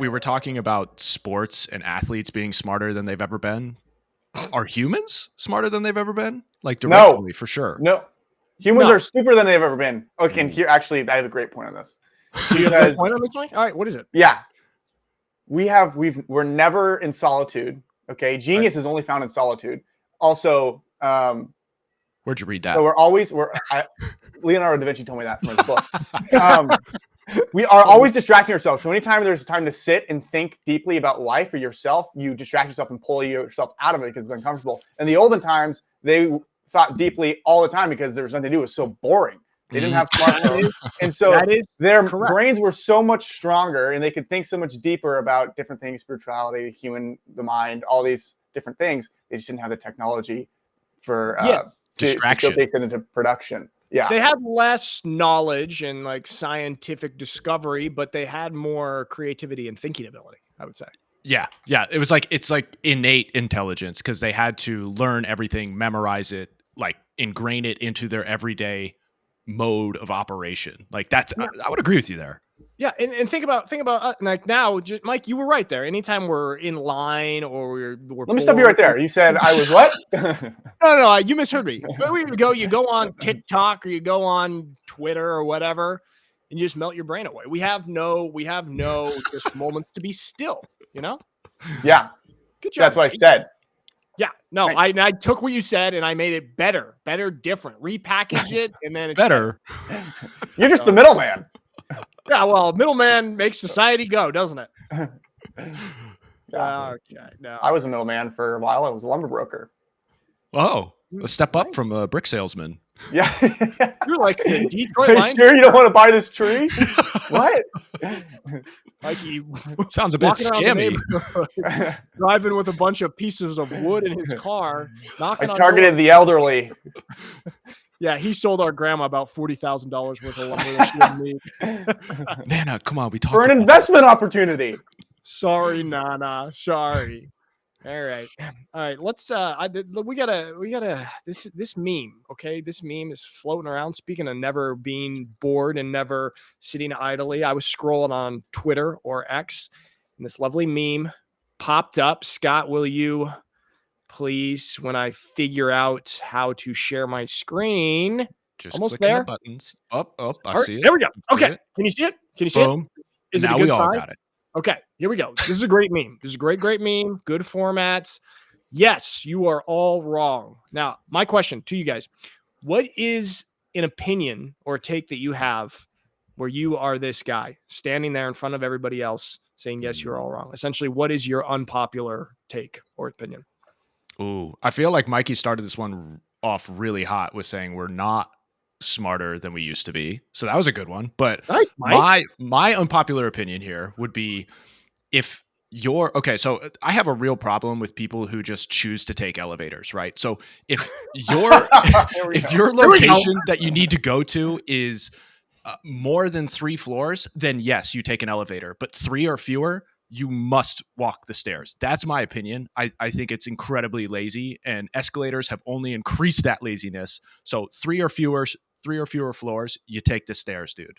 we were talking about sports and athletes being smarter than they've ever been. Are humans smarter than they've ever been? Like directly, for sure. No. Humans are stupider than they've ever been. Okay, and here, actually, I have a great point on this. You have a point on this one? All right, what is it? Yeah. We're never in solitude. Okay. Genius is only found in solitude. Also, where'd you read that? So Leonardo da Vinci told me that from his book. We are always distracting ourselves. So anytime there's time to sit and think deeply about life or yourself, you distract yourself and pull yourself out of it because it's uncomfortable. In the olden times, they thought deeply all the time because there was nothing to do. It was so boring. They didn't have smartphones. And so their brains were so much stronger and they could think so much deeper about different things, spirituality, the mind, all these different things. They just didn't have the technology for distraction to base it into production. Yeah. They had less knowledge and like scientific discovery, but they had more creativity and thinking ability, I would say. Yeah. Yeah. It's like innate intelligence because they had to learn everything, memorize it, like ingrain it into their everyday mode of operation. Like that's, I would agree with you there. Yeah, and think about like now, just, Mike, you were right there. Anytime we're in line or we're let me stop you right there. You said I was what? No, you misheard me. You go on TikTok or you go on Twitter or whatever, and you just melt your brain away. We have no just moments to be still. You know? Yeah. Good job. That's what I said. Yeah, no, I took what you said and I made it better, different, repackage it, and then it's better. You're just the middleman. Yeah, well, middleman makes society go, doesn't it? Okay, no. I was a middleman for a while. I was a lumber broker. Oh, a step up from a brick salesman. Yeah. You're like the Detroit Are you Lions. sure you don't want to buy this tree? What? Mikey sounds a bit scammy. Driving with a bunch of pieces of wood in his car. I targeted the elderly. Yeah, he sold our grandma about $40,000 worth of lumber that she didn't need. Nana, come on, we talked for an investment opportunity. Sorry, Nana. Sorry. All right. Let's. We gotta. This meme. Okay, this meme is floating around. Speaking of never being bored and never sitting idly, I was scrolling on Twitter or X, and this lovely meme popped up. Scott, will you please, when I figure out how to share my screen, just almost there. there. The buttons. I see it. There we go. Okay. Can you see it? Boom. Is now it a good we all size? got it. Okay, here we go. This is a great meme. This is a great meme. Good formats. Yes, you are all wrong. Now, my question to you guys, what is an opinion or take that you have where you are this guy standing there in front of everybody else saying, yes, you're all wrong? Essentially, what is your unpopular take or opinion? Ooh, I feel like Mikey started this one off really hot with saying we're not smarter than we used to be. So that was a good one. But nice, my unpopular opinion here would be if you're okay. So I have a real problem with people who just choose to take elevators, right? So if your location that you need to go to is more than 3 floors, then yes, you take an elevator. But 3 or fewer, you must walk the stairs. That's my opinion. I think it's incredibly lazy, and escalators have only increased that laziness. So 3 or fewer floors, you take the stairs, dude.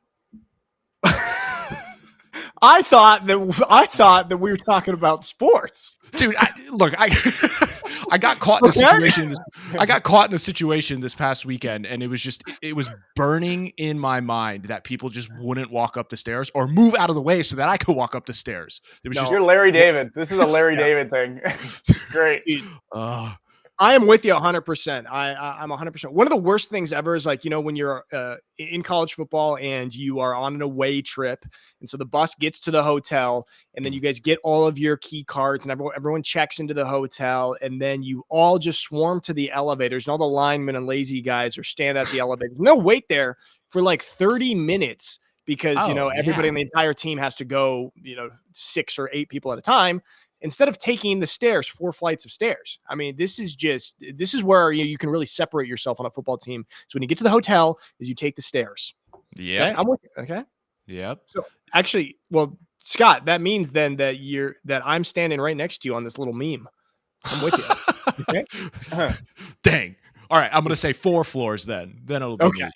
I thought that we were talking about sports, dude. I got caught in a situation. I got caught in a situation this past weekend, and it was burning in my mind that people just wouldn't walk up the stairs or move out of the way so that I could walk up the stairs. It was You're Larry David. This is a Larry David thing. It's great. I am with you 100%. I'm 100%. One of the worst things ever is like, when you're in college football and you are on an away trip. And so the bus gets to the hotel and then you guys get all of your key cards and everyone checks into the hotel. And then you all just swarm to the elevators and all the linemen and lazy guys are standing at the elevators. No, wait there for like 30 minutes because, everybody in the entire team has to go, 6 or 8 people at a time. Instead of taking the stairs, 4 flights of stairs. I mean, this is where you can really separate yourself on a football team. So when you get to the hotel, is you take the stairs. Yeah, okay? I'm with you. Okay. Yep. So actually, well, Scott, that means then that I'm standing right next to you on this little meme. I'm with you. Okay. Dang. All right, I'm gonna say 4 floors then. Then it'll be okay.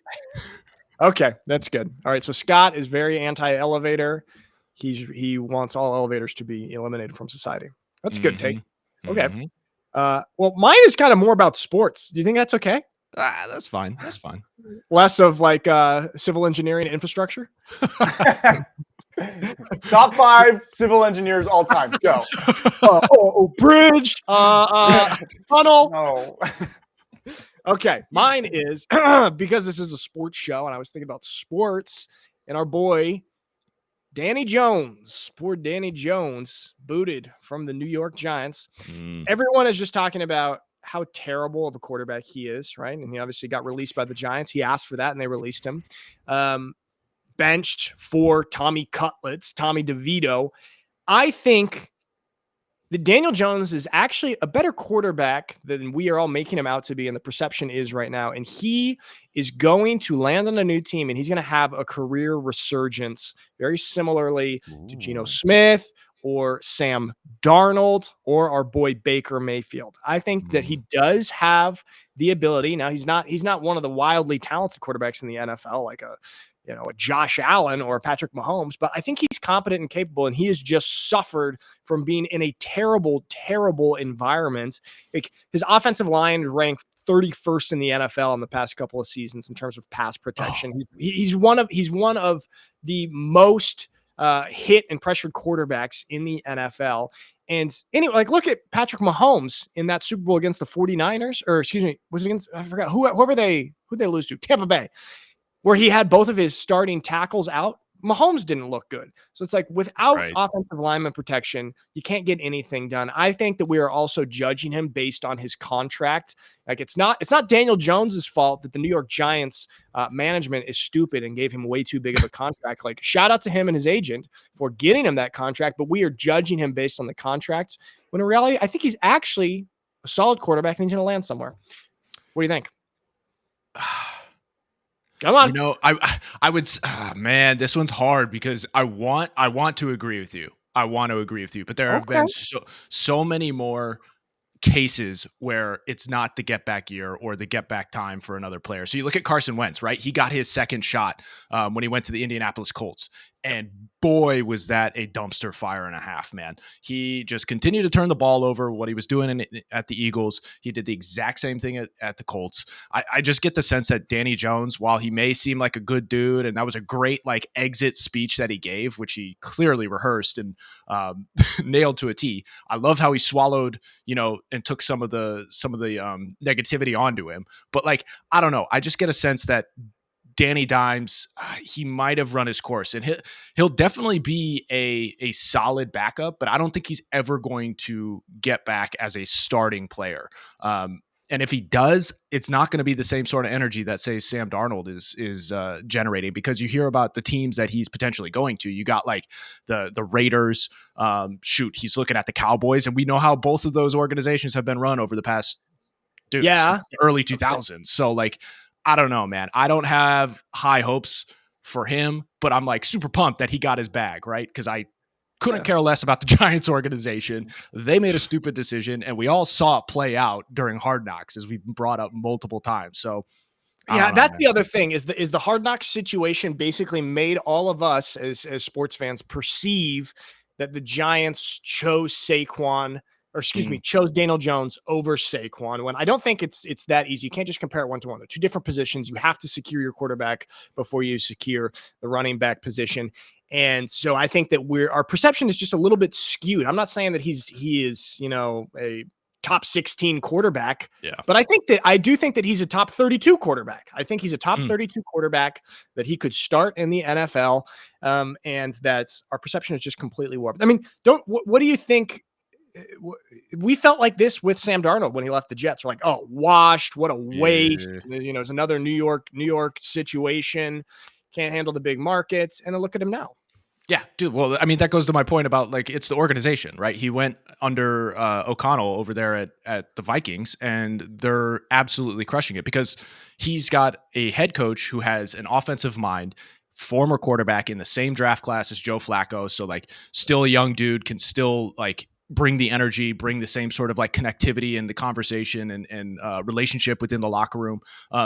Okay, that's good. All right, so Scott is very anti-elevator. he wants all elevators to be eliminated from society. That's a good take. Okay. Mhm. Well, mine is kind of more about sports. Do you think that's okay? That's fine. That's fine. Less of like civil engineering infrastructure. Top 5 civil engineers all time. Go. Bridge, tunnel. No. Okay, mine is because this is a sports show, and I was thinking about sports, and our boy Danny Jones, poor Danny Jones, booted from the New York Giants. Everyone is just talking about how terrible of a quarterback he is, right? And he obviously got released by the Giants. He asked for that, and they released him. Benched for Tommy DeVito. I think that Daniel Jones is actually a better quarterback than we are all making him out to be, and the perception is right now. And he is going to land on a new team, and he's going to have a career resurgence, very similarly to Geno Smith or Sam Darnold or our boy Baker Mayfield. I think that he does have the ability. Now, he's not one of the wildly talented quarterbacks in the NFL, like a Josh Allen or Patrick Mahomes, but I think he's competent and capable, and he has just suffered from being in a terrible, terrible environment. Like, his offensive line ranked 31st in the NFL in the past couple of seasons in terms of pass protection. He's one of the most hit and pressured quarterbacks in the NFL. And anyway, like, look at Patrick Mahomes in that Super Bowl against the 49ers, or excuse me, was it against, I forgot who'd they lose to? Tampa Bay, where he had both of his starting tackles out. Mahomes didn't look good. So it's like, without offensive lineman protection, you can't get anything done. I think that we are also judging him based on his contract. Like, it's not Daniel Jones's fault that the New York Giants management is stupid and gave him way too big of a contract. Like, shout out to him and his agent for getting him that contract, but we are judging him based on the contract, when in reality, I think he's actually a solid quarterback and he's going to land somewhere. What do you think? Come on. I would, man, this one's hard because I want to agree with you. But there have been so many more cases where it's not the get back year or the get back time for another player. So you look at Carson Wentz, right? He got his second shot when he went to the Indianapolis Colts. And boy, was that a dumpster fire and a half, man. He just continued to turn the ball over. What he was doing at the Eagles, he did the exact same thing at the Colts. I just get the sense that Danny Jones, while he may seem like a good dude, and that was a great like exit speech that he gave, which he clearly rehearsed and nailed to a T. I love how he swallowed, and took some of the negativity onto him. But like, I don't know. I just get a sense that Danny Dimes, he might have run his course, and he'll definitely be a solid backup, but I don't think he's ever going to get back as a starting player. And if he does, it's not going to be the same sort of energy that, say, Sam Darnold is generating, because you hear about the teams that he's potentially going to. You got like the Raiders. He's looking at the Cowboys, and we know how both of those organizations have been run over the past since the early 2000s. So like, I don't know, man. I don't have high hopes for him, but I'm like super pumped that he got his bag, right? Because I couldn't care less about the Giants organization. They made a stupid decision, and we all saw it play out during Hard Knocks, as we've brought up multiple times. So that's the other thing is the Hard Knocks situation basically made all of us as sports fans perceive that the Giants chose chose Daniel Jones over Saquon, when I don't think it's that easy. You can't just compare it one to one. They're two different positions. You have to secure your quarterback before you secure the running back position. And so I think that our perception is just a little bit skewed. I'm not saying that he is, a top 16 quarterback, but I do think that he's a top 32 quarterback. I think he's a top 32 quarterback, that he could start in the NFL. And that's, our perception is just completely warped. I mean, what do you think? We felt like this with Sam Darnold when he left the Jets. We're like, oh, washed. What a waste. It's another New York situation. Can't handle the big markets. And then look at him now. Yeah, dude. Well, I mean, that goes to my point about like, it's the organization, right? He went under O'Connell over there at the Vikings, and they're absolutely crushing it because he's got a head coach who has an offensive mind, former quarterback in the same draft class as Joe Flacco. So like, still a young dude, can still like bring the energy, bring the same sort of like connectivity and the conversation and relationship within the locker room.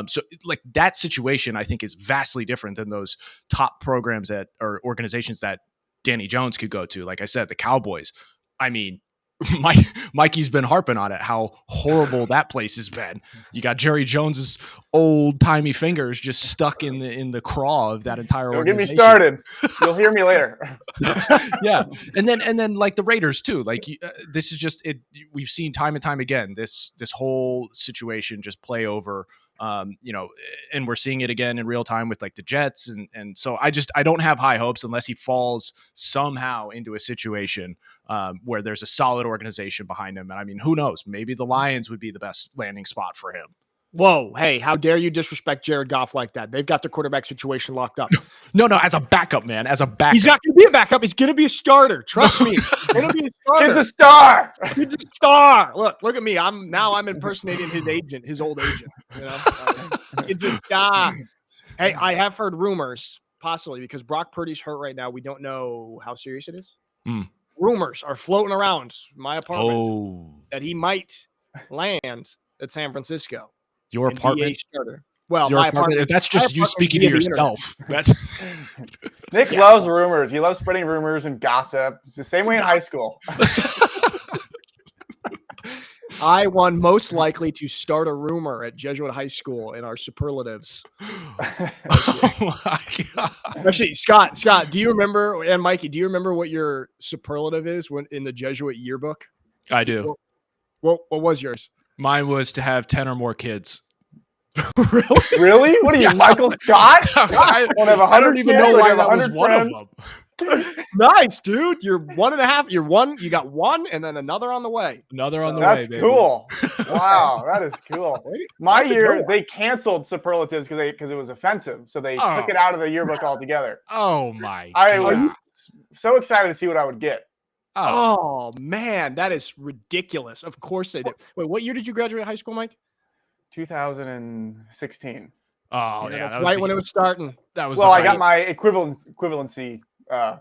So like, that situation, I think, is vastly different than those top programs or organizations that Danny Jones could go to. Like I said, the Cowboys. I mean, Mikey's been harping on it, how horrible that place has been. You got Jerry Jones's old timey fingers just stuck in the craw of that entire Don't organization. get me started. You'll hear me later. Yeah, and then like the Raiders too. Like this is just it. We've seen time and time again this whole situation just play over. And we're seeing it again in real time with like the Jets, and so I don't have high hopes unless he falls somehow into a situation where there's a solid organization behind him. And I mean, who knows? Maybe the Lions would be the best landing spot for him. Whoa, hey, how dare you disrespect Jared Goff like that? They've got the quarterback situation locked up. No, as a backup, man. As a backup. He's not going to be a backup. He's going to be a starter. Trust me. He's going to be a starter. Kid's a star. He's a star. Look at me. I'm impersonating his old agent. You know, it's a star. Hey, I have heard rumors, possibly because Brock Purdy's hurt right now. We don't know how serious it is. Rumors are floating around my apartment that he might land at San Francisco. Your apartment starter. Well, your my apartment. That's just you speaking to yourself. That's Nick loves rumors. He loves spreading rumors and gossip. It's the same way in high school. I won most likely to start a rumor at Jesuit High School in our superlatives. Oh my God. Actually, Scott, do you remember, and Mikey, do you remember what your superlative is when in the Jesuit yearbook? I do. What was yours? Mine was to have 10 or more kids. Really? Really? What are you, Michael Scott? I don't even know why that was one of them. Nice, dude. You're 1.5. You're one. You got one, and then another on the way. Another on the That's way, baby. cool. Wow, that is cool. My year, they canceled superlatives because it was offensive, so they took it out of the yearbook altogether. Oh my! I was so excited to see what I would get. Oh man, that is ridiculous. Of course they did. Wait, what year did you graduate high school, Mike? 2016. Oh yeah, that was right when it was starting. That was I got my equivalency. High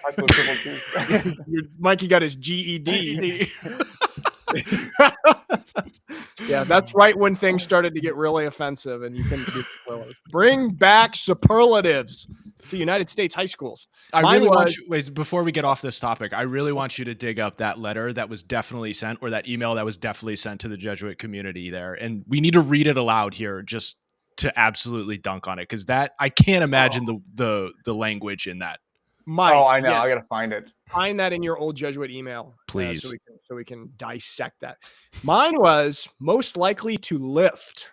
school equivalency. Mikey got his GED. Yeah, that's right when things started to get really offensive, and you couldn't do superlatives. Bring back superlatives to United States high schools. I really want you, wait, before we get off this topic, I really want you to dig up that letter that was definitely sent, or that email that was definitely sent to the Jesuit community there, and we need to read it aloud here just to absolutely dunk on it, because that I can't imagine the language in that. Mike, I know. Yeah. I gotta find it. Find that in your old Jesuit email, please, so we can dissect that. Mine was most likely to lift.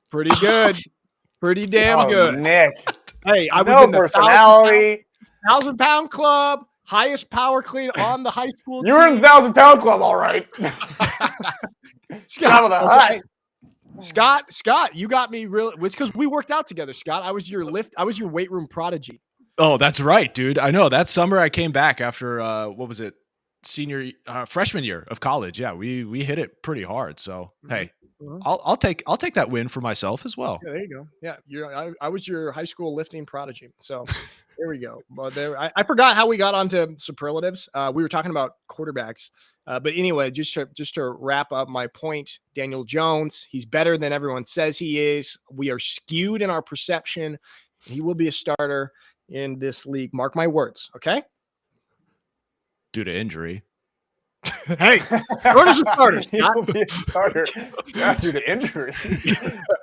Pretty good, pretty damn good. Nick, hey, I was in the personality 1,000-pound club, highest power clean on the high school. You were in the 1,000-pound club, all right. Scott, you got me really. It's because we worked out together, Scott. I was your weight room prodigy. Oh, that's right, dude. I know. That summer I came back after what was it? Freshman year of college. Yeah, we hit it pretty hard. So hey, I'll take that win for myself as well. Yeah, there you go. Yeah, I was your high school lifting prodigy. So there we go. But I forgot how we got onto superlatives. We were talking about quarterbacks. But anyway, just to wrap up my point, Daniel Jones, he's better than everyone says he is. We are skewed in our perception. He will be a starter in this league. Mark my words, okay? Due to injury. Hey, what is a starter? He will be a starter. Yeah, due to injury.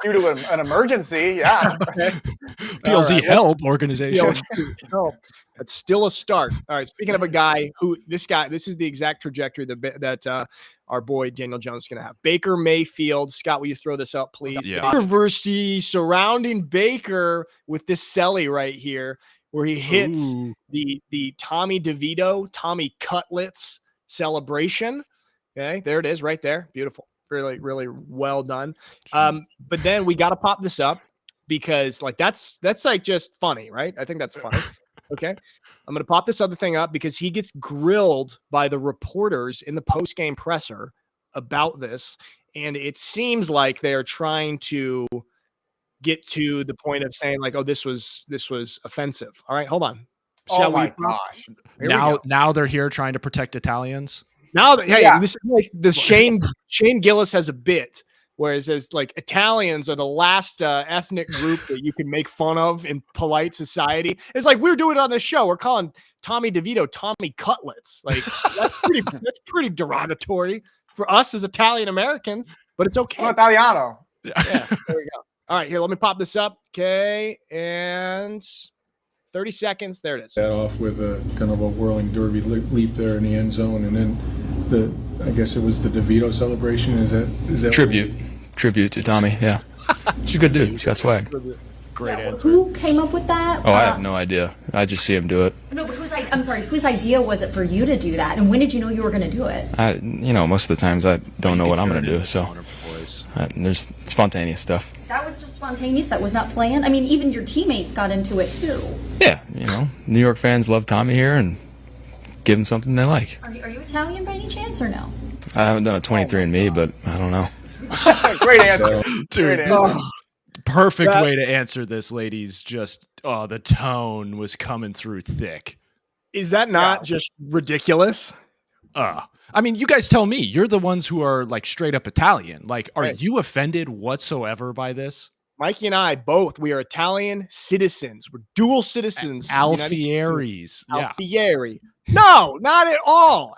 Due to an emergency, yeah. PLZ help organization. Help. That's still a start. All right, speaking of a guy this is the exact trajectory that our boy Daniel Jones is going to have. Baker Mayfield. Scott, will you throw this up, please? Yeah. Controversy surrounding Baker with this celly right here, where he hits the Tommy DeVito, Tommy Cutlets celebration. Okay, there it is right there. Beautiful. Really, really well done. But then we got to pop this up because like that's like just funny, right? I think that's funny. Okay. I'm going to pop this other thing up because he gets grilled by the reporters in the post-game presser about this. And it seems like they are trying to get to the point of saying like, oh, this was offensive. All right, hold on. Oh my gosh. Now they're here trying to protect Italians. Now that, this is like the Shane Gillis has a bit Whereas as like Italians are the last ethnic group that you can make fun of in polite society. It's like we're doing it on this show. We're calling Tommy DeVito Tommy Cutlets. Like that's pretty derogatory for us as Italian Americans, but it's okay. Sono Italiano. Yeah, there we go. All right, here, let me pop this up. Okay, and 30 seconds. There it is. That off with a kind of a whirling derby leap there in the end zone, and then I guess it was the DeVito celebration. Is that tribute to Tommy? Yeah, she's a good dude. She's got swag. Great answer. Who came up with that? Oh, I have no idea. I just see him do it. No, but whose idea was it for you to do that? And when did you know you were going to do it? Most of the times I don't know what I'm going to do, so there's spontaneous stuff. That was just spontaneous. That was not planned. I mean, even your teammates got into it too. Yeah, New York fans love Tommy here and give him something they like. Are you Italian by any chance or no? I haven't done a 23andMe, but I don't know. Great answer. Dude, perfect way to answer this, ladies. Just, the tone was coming through thick. Is that not just ridiculous? I mean, you guys tell me. You're the ones who are like straight up Italian. Like, are you offended whatsoever by this? Mikey and I both, we are Italian citizens. We're dual citizens. Alfieris. Yeah. Alfieri. No, not at all.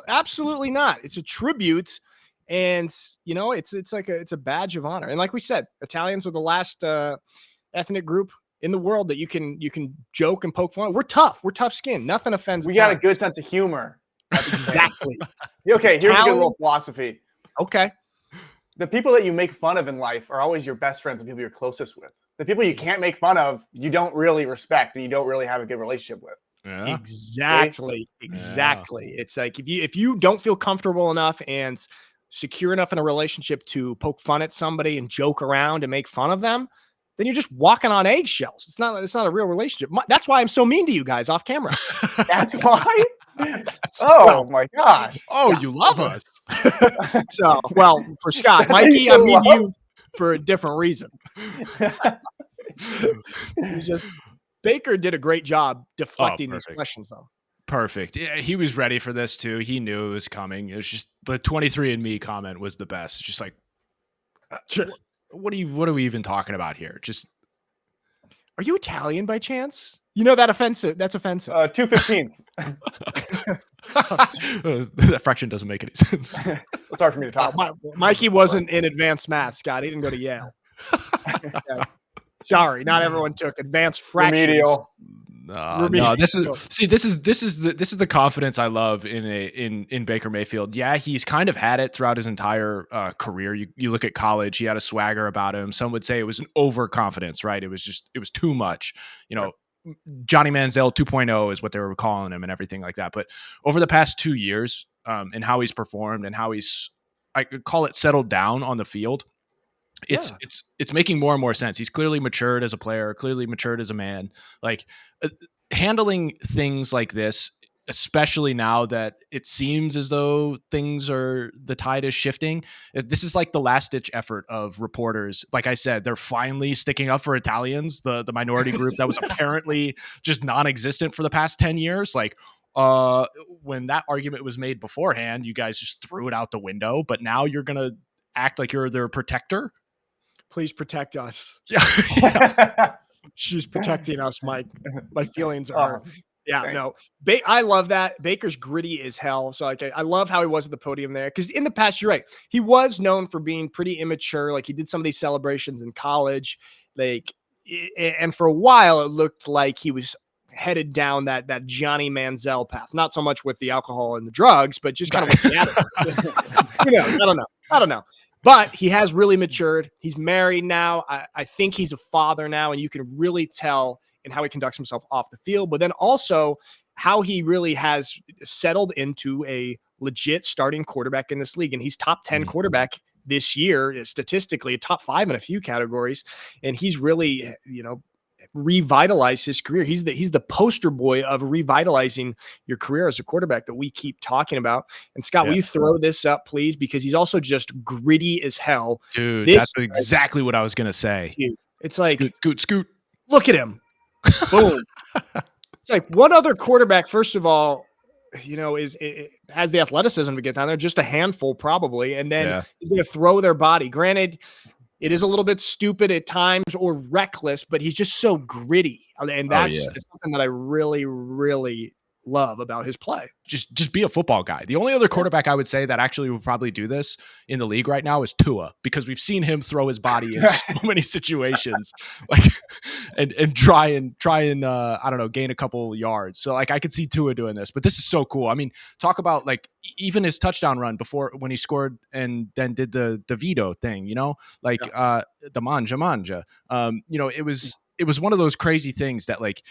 Absolutely not. It's a tribute. And it's a badge of honor. And like we said, Italians are the last ethnic group in the world that you can joke and poke fun. We're tough. We're tough skinned. Nothing offends. We got a good sense of humor. Exactly. Okay, here's a good little philosophy. Okay. The people that you make fun of in life are always your best friends and people you're closest with. The people you can't make fun of, you don't really respect and you don't really have a good relationship with. Yeah. Exactly. Yeah. It's like if you don't feel comfortable enough and secure enough in a relationship to poke fun at somebody and joke around and make fun of them, then you're just walking on eggshells. It's not a real relationship. That's why I'm so mean to you guys off camera. That's why. My gosh. You love us. So, for Scott, Mikey, I mean you for a different reason. Baker did a great job deflecting these questions, though. Perfect. Yeah, he was ready for this too. He knew it was coming. It was just the 23andMe comment was the best. Just like, what are we even talking about here? Just, are you Italian by chance? That's offensive. 2/15. That fraction doesn't make any sense. It's hard for me to talk. Mikey wasn't in advanced math, Scott. He didn't go to Yale. Sorry, not everyone took advanced fractions. Remedial. No, this is the confidence I love in Baker Mayfield. Yeah, he's kind of had it throughout his entire career. You look at college, he had a swagger about him. Some would say it was an overconfidence, right? It was too much. Johnny Manziel 2.0 is what they were calling him and everything like that. But over the past 2 years, and how he's performed and how I could call it settled down on the field, it's making more and more sense. He's clearly matured as a player, clearly matured as a man. Like handling things like this, especially now that it seems as though the tide is shifting. This is like the last ditch effort of reporters. Like I said, they're finally sticking up for Italians, the minority group that was apparently just non-existent for the past 10 years. Like, when that argument was made beforehand, you guys just threw it out the window, but now you're going to act like you're their protector. Please protect us. Yeah. She's protecting us, Mike. My feelings are. I love that. Baker's gritty as hell. So I love how he was at the podium there. Because in the past, you're right. He was known for being pretty immature. Like he did some of these celebrations in college. And for a while, it looked like he was headed down that Johnny Manziel path. Not so much with the alcohol and the drugs, but just kind of with the attitude. I don't know. But he has really matured. He's married now. I think he's a father now, and you can really tell in how he conducts himself off the field, but then also how he really has settled into a legit starting quarterback in this league. And he's top 10 quarterback this year, statistically, a top 5 in a few categories. And he's really, revitalized his career. He's the poster boy of revitalizing your career as a quarterback that we keep talking about. And Scott, will you throw this up, please? Because he's also just gritty as hell. Dude, that's exactly what I was going to say. It's like, scoot. Look at him. Boom. It's like one other quarterback, first of all, has the athleticism to get down there, just a handful probably, and then Yeah. he's going to throw their body. Granted, it is a little bit stupid at times or reckless, but he's just so gritty, and that's something that I really, really love about his play. Just be a football guy. The only other quarterback I would say that actually would probably do this in the league right now is Tua, because we've seen him throw his body in so many situations, like and try and I don't know, gain a couple yards. So like I could see Tua doing this, but this is so cool. I mean, talk about like even his touchdown run before when he scored and then did the DeVito thing, like the manja. It was one of those crazy things that like,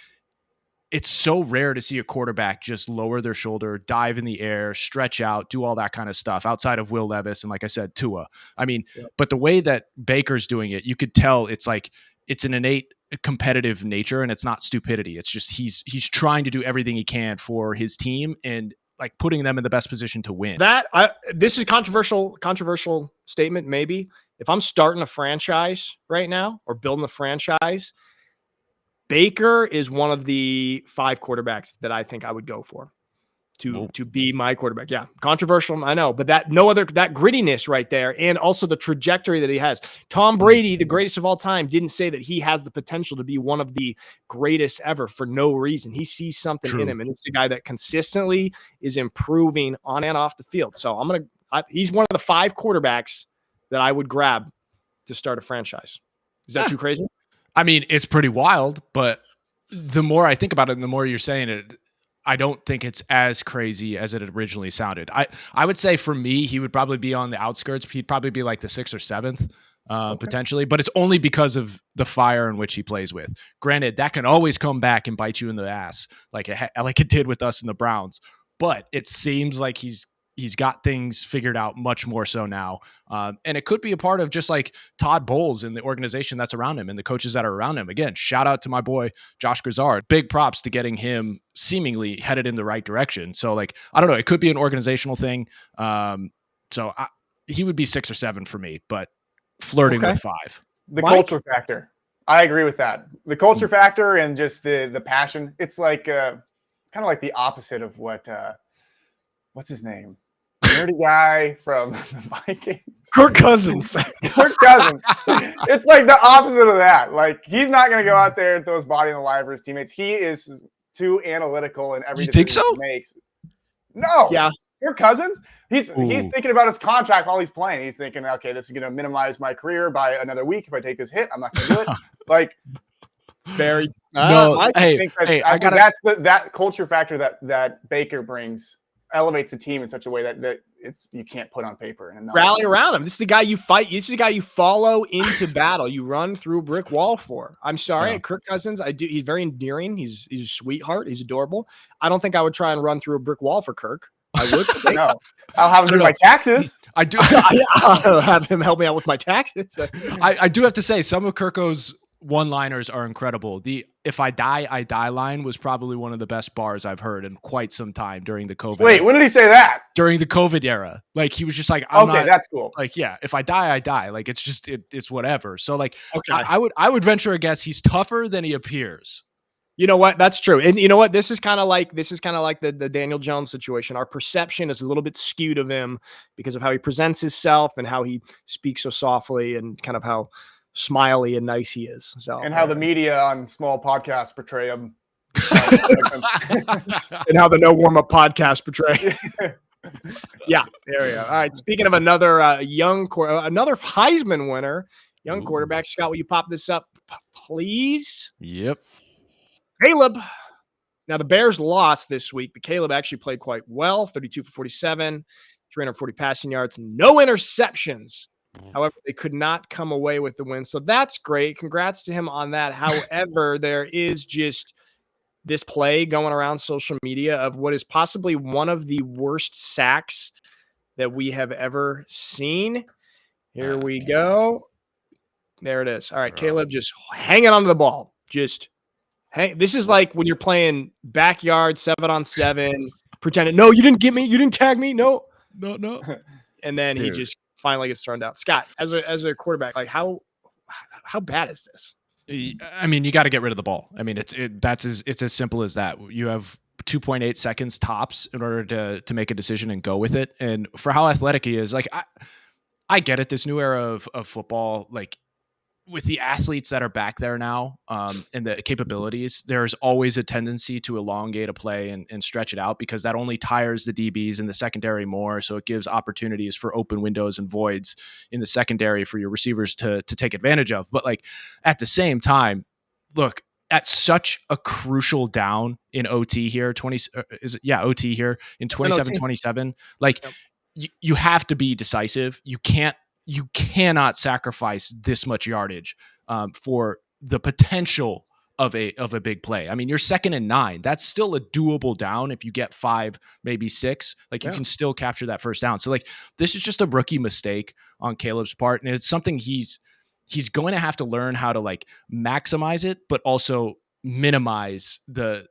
it's so rare to see a quarterback just lower their shoulder, dive in the air, stretch out, do all that kind of stuff outside of Will Levis. And like I said, Tua. I mean, but the way that Baker's doing it, you could tell it's like, it's an innate competitive nature and it's not stupidity. It's just, he's trying to do everything he can for his team and like putting them in the best position to win. This is controversial statement. Maybe if I'm starting a franchise right now or building a franchise, Baker is one of the 5 quarterbacks that I think I would go for to be my quarterback. Yeah. Controversial. I know, but that grittiness right there. And also the trajectory that he has. Tom Brady, the greatest of all time, didn't say that he has the potential to be one of the greatest ever for no reason. He sees something in him, and it's the guy that consistently is improving on and off the field. So he's one of the 5 quarterbacks that I would grab to start a franchise. Is that too crazy? I mean, it's pretty wild, but the more I think about it and the more you're saying it, I don't think it's as crazy as it originally sounded. I would say for me, he would probably be on the outskirts. He'd probably be like the 6th or 7th, potentially, but it's only because of the fire in which he plays with. Granted, that can always come back and bite you in the ass like it did with us in the Browns, but it seems like he's got things figured out much more so now. And it could be a part of just like Todd Bowles and the organization that's around him and the coaches that are around him. Again, shout out to my boy, Josh Grizzard. Big props to getting him seemingly headed in the right direction. So like, I don't know, it could be an organizational thing. He would be 6 or 7 for me, but flirting with 5. The culture factor. I agree with that. The culture factor and just the passion. It's like, it's kind of like the opposite of what, what's his name? Nerdy guy from the Vikings. Kirk Cousins. Kirk Cousins. It's like the opposite of that. Like, he's not going to go out there and throw his body on the line for his teammates. He is too analytical in every decision he makes. No. Yeah. Kirk Cousins, he's thinking about his contract while he's playing. He's thinking, okay, this is going to minimize my career by another week. If I take this hit, I'm not going to do it. Like, very. I think that's that culture factor that Baker brings. Elevates the team in such a way that you can't put on paper and rally around him. This is the guy you fight. This is the guy you follow into battle. You run through a brick wall for. I'm sorry, Kirk Cousins. He's very endearing. He's a sweetheart. He's adorable. I don't think I would try and run through a brick wall for Kirk. I would. No, I'll have him do my taxes. I do. I'll have him help me out with my taxes. I do have to say some of Kirko's one-liners are incredible. The "If I die, I die" line was probably one of the best bars I've heard in quite some time during the COVID. Wait, when did he say that? During the COVID era. Like, he was just like, that's cool. Like, yeah, if I die, I die. Like, it's just, it's whatever. So like, I would venture a guess he's tougher than he appears. You know what? That's true. And you know what? This is kind of like the Daniel Jones situation. Our perception is a little bit skewed of him because of how he presents himself and how he speaks so softly and kind of how smiley and nice he is. So, and how the media on small podcasts portray him, and how the No Warm Up podcast portray. Yeah, there we go. All right. Speaking of another another Heisman winner, young quarterback, Scott, will you pop this up, please? Yep. Caleb. Now the Bears lost this week, but Caleb actually played quite well. 32 for 47, 340 passing yards, no interceptions. However, they could not come away with the win. So that's great. Congrats to him on that. However, there is just this play going around social media of what is possibly one of the worst sacks that we have ever seen. Here we go. There it is. All right, Caleb just hanging onto the ball. Just hang. This is like when you're playing backyard 7-on-7, pretending, no, you didn't get me. You didn't tag me. No. And then he just finally gets thrown down. Scott, as a quarterback, like how bad is this? I mean, you got to get rid of the ball. I mean, it's as simple as that. You have 2.8 seconds tops in order to make a decision and go with it. And for how athletic he is, like I get it. This new era of football, like with the athletes that are back there now, and the capabilities, there's always a tendency to elongate a play and stretch it out, because that only tires the DBs in the secondary more. So it gives opportunities for open windows and voids in the secondary for your receivers to take advantage of. But like at the same time, look, at such a crucial down in OT here, OT here in 27-27, like you have to be decisive. You cannot sacrifice this much yardage for the potential of a big play. I mean, you're 2nd and 9. That's still a doable down. If you get 5, maybe 6, like you can still capture that first down. So like, this is just a rookie mistake on Caleb's part. And it's something he's going to have to learn how to like maximize it, but also minimize the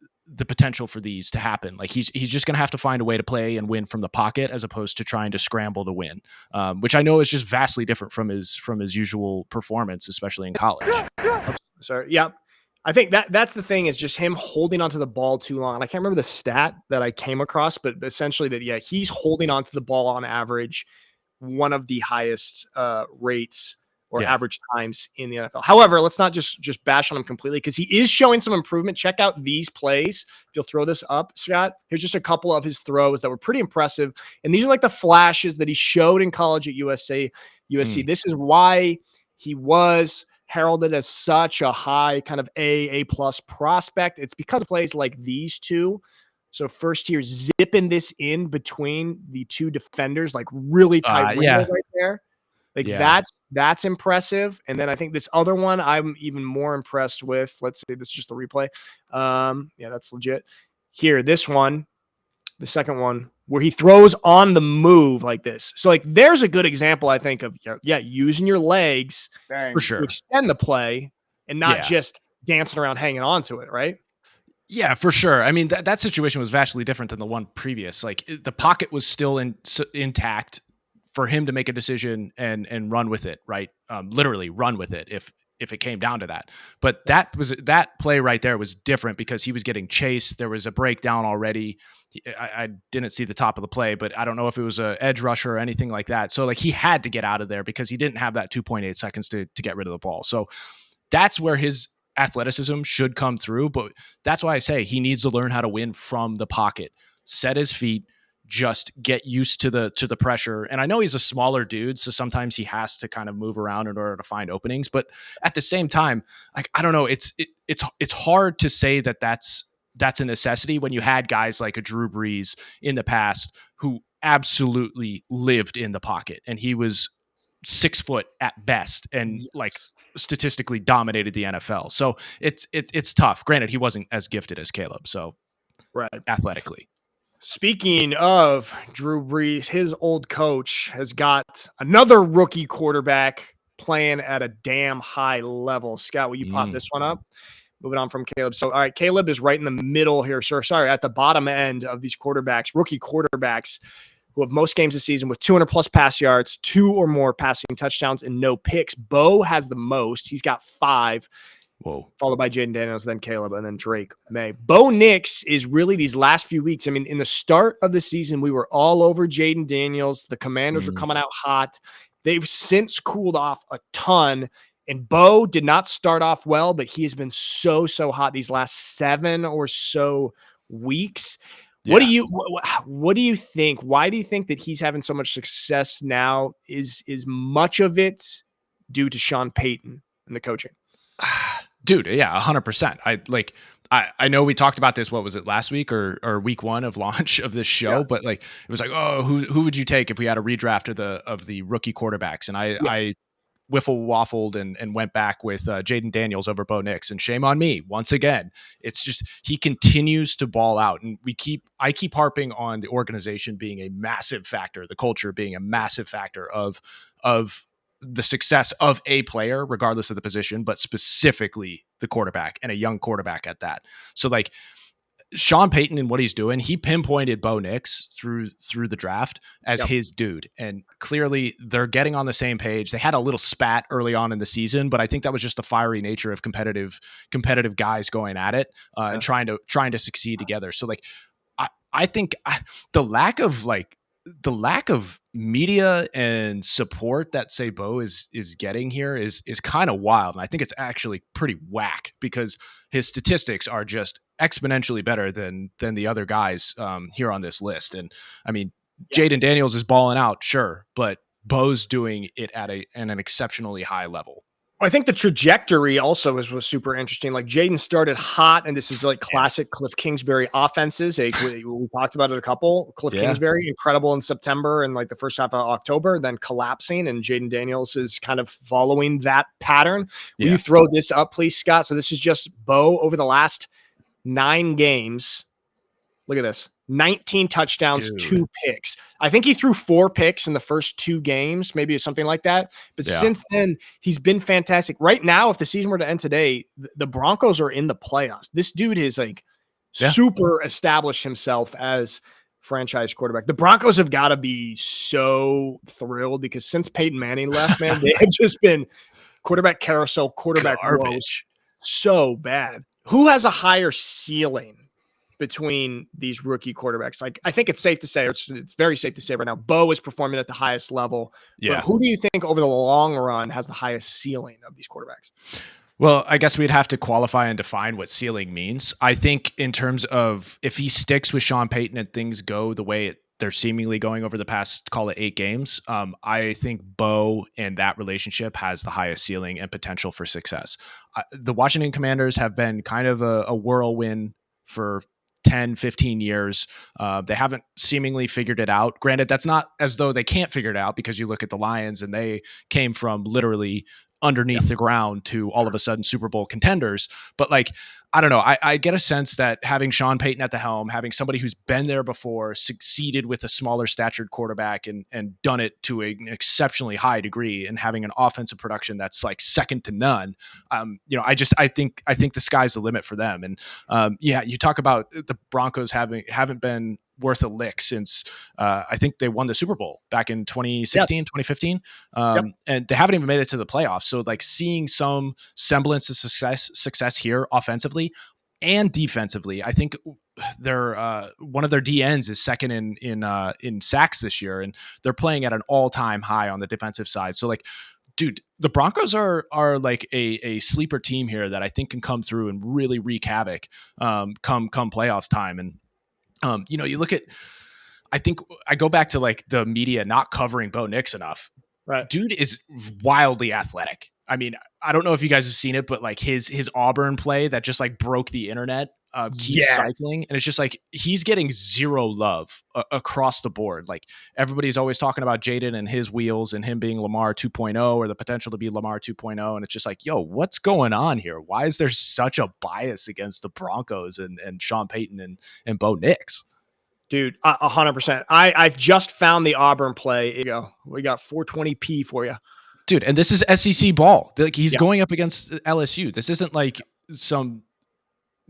potential for these to happen. Like he's just going to have to find a way to play and win from the pocket, as opposed to trying to scramble to win, which I know is just vastly different from his usual performance, especially in college. Sorry. Yeah. I think that's the thing, is just him holding onto the ball too long. And I can't remember the stat that I came across, but essentially that, he's holding onto the ball on average one of the highest rates or average times in the NFL. However, let's not just bash on him completely, because he is showing some improvement. Check out these plays. If you'll throw this up, Scott, here's just a couple of his throws that were pretty impressive. And these are like the flashes that he showed in college at USC. This is why he was heralded as such a high kind of A+ prospect. It's because of plays like these two. So first here, zipping this in between the two defenders, like really tight window right there. Like that's impressive. And then I think this other one I'm even more impressed with. Let's say this is just the replay. That's legit. Here, this one, the second one, where he throws on the move like this. So like there's a good example, I think, of using your legs Dang. For sure to extend the play and not just dancing around hanging on to it, right? Yeah, for sure. I mean, that situation was vastly different than the one previous. Like the pocket was still intact for him to make a decision and run with it, right? Literally run with it if it came down to that. But that play right there was different, because he was getting chased. There was a breakdown already. I didn't see the top of the play, but I don't know if it was an edge rusher or anything like that. So like he had to get out of there, because he didn't have that 2.8 seconds to get rid of the ball. So that's where his athleticism should come through. But that's why I say he needs to learn how to win from the pocket, set his feet, just get used to the pressure. And I know he's a smaller dude, so sometimes he has to kind of move around in order to find openings. But at the same time, like, I don't know, it's hard to say that that's a necessity when you had guys like a Drew Brees in the past who absolutely lived in the pocket, and he was 6 foot at best and like statistically dominated the NFL. So it's tough. Granted, he wasn't as gifted as Caleb, so athletically. Speaking of Drew Brees, his old coach has got another rookie quarterback playing at a damn high level. Scott, will you pop this one up? Moving on from Caleb. So, all right, Caleb is right in the middle here. Sorry, at the bottom end of these quarterbacks, rookie quarterbacks who have most games this season with 200 plus pass yards, 2 or more passing touchdowns, and no picks. Bo has the most. He's got 5. Whoa. Followed by Jaden Daniels, then Caleb, and then Drake May. Bo Nix is really these last few weeks. I mean, in the start of the season, we were all over Jaden Daniels. The Commanders were coming out hot. They've since cooled off a ton. And Bo did not start off well, but he has been so hot these last 7 or so weeks. Yeah. What do you think? Why do you think that he's having so much success now? Is much of it due to Sean Payton and the coaching? Dude, yeah, 100%. I know we talked about this. What was it, last week or week 1 of launch of this show? Yeah. But like, it was like, oh, who would you take if we had a redraft of the rookie quarterbacks? And I wiffle waffled and went back with Jaden Daniels over Bo Nix, and shame on me once again. It's just he continues to ball out, and I keep harping on the organization being a massive factor, the culture being a massive factor of the success of a player, regardless of the position, but specifically the quarterback, and a young quarterback at that. So like, Sean Payton and what he's doing, he pinpointed Bo Nix through the draft as his dude. And clearly they're getting on the same page. They had a little spat early on in the season, but I think that was just the fiery nature of competitive guys going at it and trying to succeed together. So like, I think the lack of media and support that say Bo is getting here is kind of wild. And I think it's actually pretty whack because his statistics are just exponentially better than the other guys here on this list. And I mean, Jaden Daniels is balling out, sure, but Bo's doing it at an exceptionally high level. I think the trajectory also was super interesting. Like Jaden started hot, and this is like classic Cliff Kingsbury offenses. We talked about it a couple. Cliff Kingsbury, incredible in September and like the first half of October, then collapsing, and Jaden Daniels is kind of following that pattern. Will you throw this up, please, Scott? So this is just Bo over the last 9 games. Look at this. 19 touchdowns, 2 picks. I think he threw 4 picks in the first 2 games, maybe something like that. But since then, he's been fantastic. Right now, if the season were to end today, the Broncos are in the playoffs. This dude is like super established himself as franchise quarterback. The Broncos have got to be so thrilled because since Peyton Manning left, man, they have just been quarterback carousel, quarterback garbage, so bad. Who has a higher ceiling between these rookie quarterbacks? Like, I think it's safe to say, it's very safe to say right now, Bo is performing at the highest level. Yeah. But who do you think over the long run has the highest ceiling of these quarterbacks? Well, I guess we'd have to qualify and define what ceiling means. I think in terms of if he sticks with Sean Payton and things go the way they're seemingly going over the past, call it 8 games, I think Bo and that relationship has the highest ceiling and potential for success. The Washington Commanders have been kind of a whirlwind for 10, 15 years. They haven't seemingly figured it out. Granted, that's not as though they can't figure it out because you look at the Lions and they came from literally underneath the ground to all of a sudden Super Bowl contenders. But like, I don't know. I get a sense that having Sean Payton at the helm, having somebody who's been there before, succeeded with a smaller statured quarterback and done it to an exceptionally high degree, and having an offensive production that's like second to none. I think the sky's the limit for them. And you talk about the Broncos haven't been worth a lick since I think they won the Super Bowl back in 2016, 2015. And they haven't even made it to the playoffs. So like seeing some semblance of success here offensively and defensively, I think they're one of their DNs is second in sacks this year, and they're playing at an all-time high on the defensive side. So like, dude, the Broncos are like a sleeper team here that I think can come through and really wreak havoc come playoffs time. And you look at, I think I go back to like the media not covering Bo Nix enough. Right. Dude is wildly athletic. I mean, I don't know if you guys have seen it, but like his Auburn play that just like broke the internet keeps cycling. And it's just like, he's getting zero love across the board. Like everybody's always talking about Jaden and his wheels and him being Lamar 2.0 or the potential to be Lamar 2.0. And it's just like, yo, what's going on here? Why is there such a bias against the Broncos and Sean Payton and Bo Nix? Dude, 100%. I've just found the Auburn play. Here you go. We got 420p for you. Dude, and this is SEC ball. Like he's going up against LSU. This isn't like some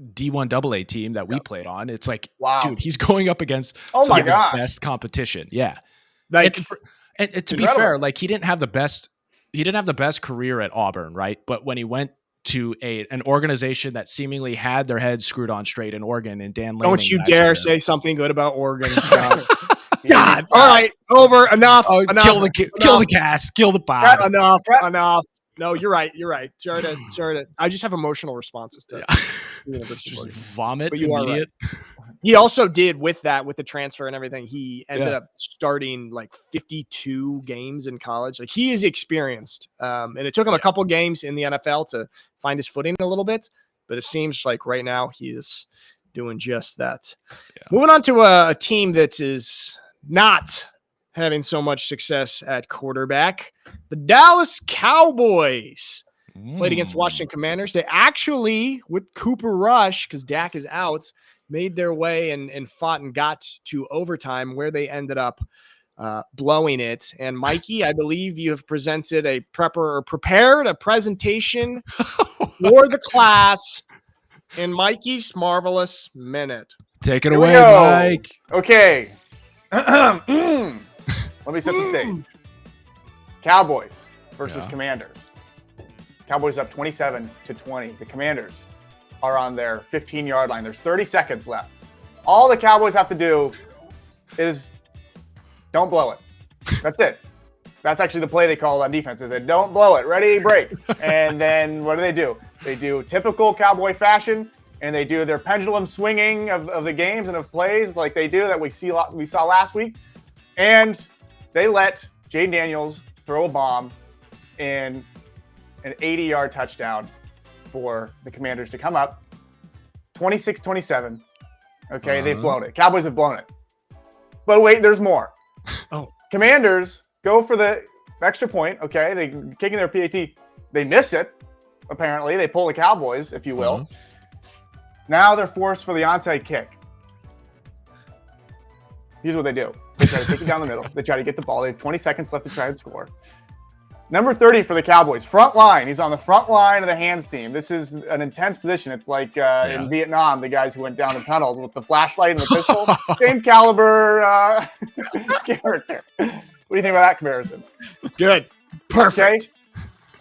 D1 AA team that we played on. It's like, dude, he's going up against some of the best competition. Yeah. Like, and to be fair, like he didn't have the best career at Auburn, right? But when he went to an organization that seemingly had their heads screwed on straight in Oregon and Dan Lanning. Don't you dare say something good about Oregon, Scott. God. All right. Over. Enough. Enough. Kill the cast. Kill the pod. Enough. No, you're right. Jordan. I just have emotional responses to just vomit. But you are right. He also did with the transfer and everything. He ended up starting like 52 games in college. Like he is experienced. And it took him a couple games in the NFL to find his footing a little bit, but it seems like right now he is doing just that. Yeah. Moving on to a team that is not having so much success at quarterback. The Dallas Cowboys played against Washington Commanders. They actually, with Cooper Rush, because Dak is out, made their way and fought and got to overtime where they ended up blowing it. And Mikey, I believe you have prepared a presentation for the class in Mikey's marvelous minute. Take it Here we away, go. Mike. Okay. Let me set the stage. Cowboys versus Commanders. Cowboys up 27-20. The Commanders are on their 15-yard line. There's 30 seconds left. All the Cowboys have to do is don't blow it. That's it. That's actually the play they call on defense. Is that don't blow it. Ready, break. And then what do? They do typical Cowboy fashion, and they do their pendulum swinging of the games and of plays like they do that we saw last week. And they let Jaden Daniels throw a bomb in an 80-yard touchdown for the Commanders to come up 26-27. Okay, they've blown it. Cowboys have blown it. But wait, there's more. Commanders go for the extra point. Okay, they kicking their PAT. They miss it. Apparently, they pull the Cowboys, if you will. Now they're forced for the onside kick. Here's what they do. They try to kick it down the middle. They try to get the ball. They have 20 seconds left to try and score. Number 30 for the Cowboys, front line. He's on the front line of the hands team. This is an intense position. It's like in Vietnam, the guys who went down the tunnels with the flashlight and the pistol. Same caliber character. What do you think about that comparison? Good. Perfect. Okay.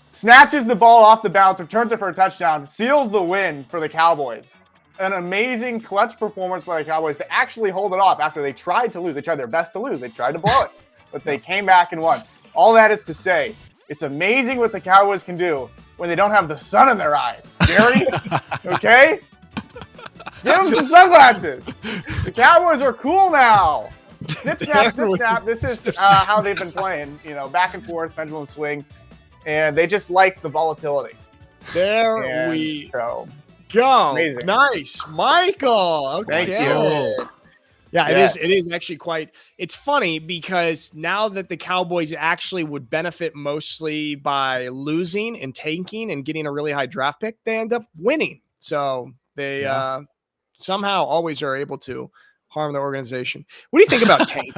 Snatches the ball off the bounce, returns it for a touchdown, seals the win for the Cowboys. An amazing clutch performance by the Cowboys to actually hold it off after they tried to lose. They tried their best to lose. They tried to blow it, but they came back and won. All that is to say, it's amazing what the Cowboys can do when they don't have the sun in their eyes. Gary, okay? Give them some sunglasses. The Cowboys are cool now. Snip, snap, snip, snap. This is how they've been playing, back and forth, pendulum swing. And they just like the volatility. There we go. Amazing. Nice. Michael. Okay. Thank you. Yeah, it is actually it's funny because now that the Cowboys actually would benefit mostly by losing and tanking and getting a really high draft pick, they end up winning. So they somehow always are able to harm the organization. What do you think about tank?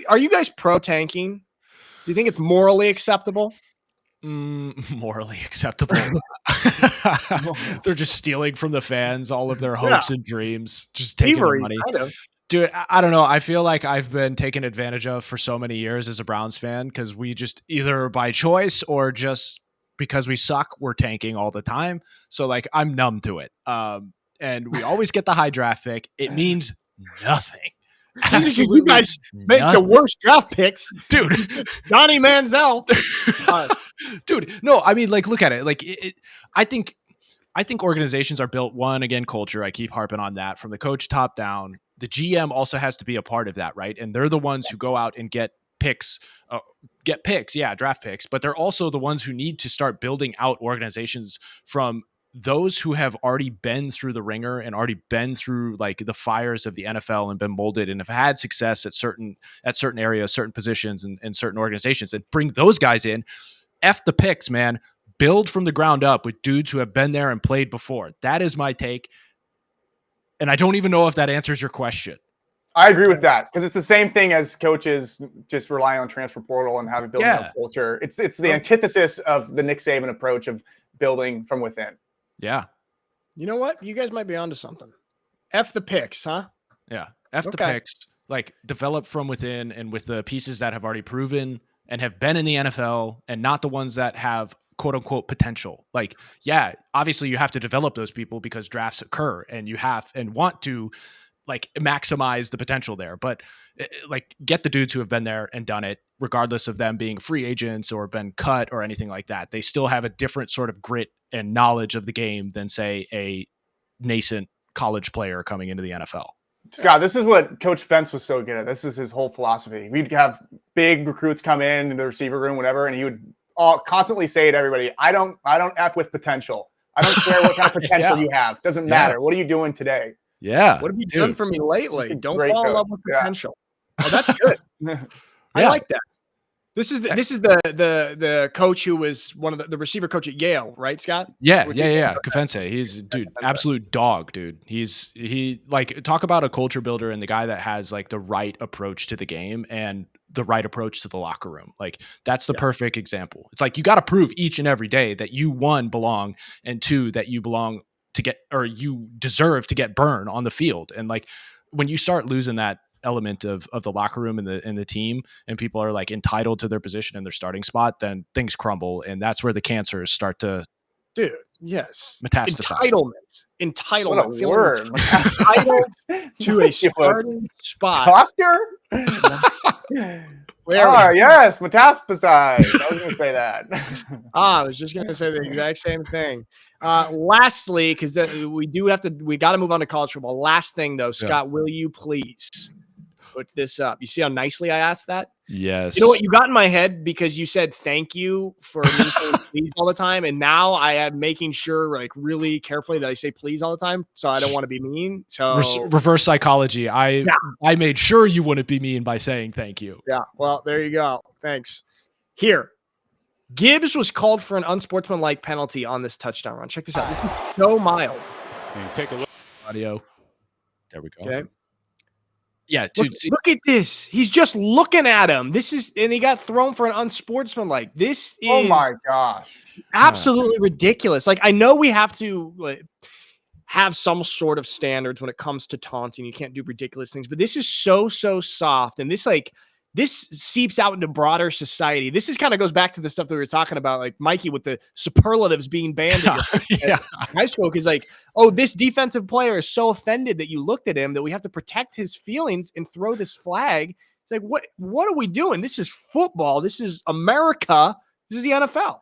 Are you guys pro tanking? Do you think it's morally acceptable? Morally acceptable. They're just stealing from the fans all of their hopes and dreams, just taking their money. Kind of. Dude, I don't know. I feel like I've been taken advantage of for so many years as a Browns fan because we just either by choice or just because we suck, we're tanking all the time. So like I'm numb to it. And we always get the high draft pick. It means nothing. You guys make the worst draft picks, dude. Johnny Manziel, dude. No, I mean, like, look at it. Like, I think organizations are built culture. I keep harping on that from the coach top down. The GM also has to be a part of that, right? And they're the ones who go out and get draft picks. But they're also the ones who need to start building out organizations from those who have already been through the ringer and already been through like the fires of the NFL and been molded and have had success at certain areas, certain positions and certain organizations, and bring those guys in. F the picks, man. Build from the ground up with dudes who have been there and played before. That is my take. And I don't even know if that answers your question. I agree with that because it's the same thing as coaches just relying on transfer portal and having building a culture. It's the antithesis of the Nick Saban approach of building from within. Yeah. You know what? You guys might be onto something. F the picks, huh? Yeah. The picks. Like develop from within and with the pieces that have already proven and have been in the NFL and not the ones that have quote unquote potential. Like, yeah, obviously you have to develop those people because drafts occur and you have and want to like maximize the potential there. But like get the dudes who have been there and done it, regardless of them being free agents or been cut or anything like that. They still have a different sort of grit and knowledge of the game than say a nascent college player coming into the NFL. Scott, this is what Coach Fentz was so good at. This is his whole philosophy. We'd have big recruits come in the receiver room, whatever, and he would constantly say to everybody, I don't F with potential. I don't care what kind of potential you have. Doesn't matter. What are you doing today? Yeah. What have you done for me lately? Don't fall in love with potential. Oh, that's good. I like that. This is the coach who was one of the receiver coach at Yale, right, Scott? Yeah. Kafense. He's absolute dog, dude. He like talk about a culture builder and the guy that has like the right approach to the game and the right approach to the locker room. Like that's the perfect example. It's like you got to prove each and every day that you, one, belong, and two, that you belong to get, or you deserve to get burned on the field. And like when you start losing that element of the locker room and the team, and people are like entitled to their position and their starting spot, then things crumble, and that's where the cancers start to metastasize. Entitlement. What a word. Entitled to a starting spot. Doctor? Yes, metastasize. I was going to say that. I was just going to say the exact same thing. Lastly, because we got to move on to college football. Last thing, though, Scott, will you please put this up? You see how nicely I asked that? Yes. You know what? You got in my head because you said thank you for me saying please all the time. And now I am making sure, like, really carefully that I say please all the time. So I don't want to be mean. So reverse psychology. I made sure you wouldn't be mean by saying thank you. Yeah. Well, there you go. Thanks. Here. Gibbs was called for an unsportsmanlike penalty on this touchdown run. Check this out. This is so mild. Take a look. Audio. There we go. Okay. Yeah, dude, look at this. He's just looking at him. And he got thrown for an unsportsmanlike. This is oh my gosh, absolutely ridiculous. Like, I know we have to have some sort of standards when it comes to taunting. You can't do ridiculous things, but this is so soft, and this seeps out into broader society. This is kind of goes back to the stuff that we were talking about, like Mikey with the superlatives being banned in high school. Because like, oh, this defensive player is so offended that you looked at him that we have to protect his feelings and throw this flag. It's like, what are we doing? This is football. This is America. This is the NFL.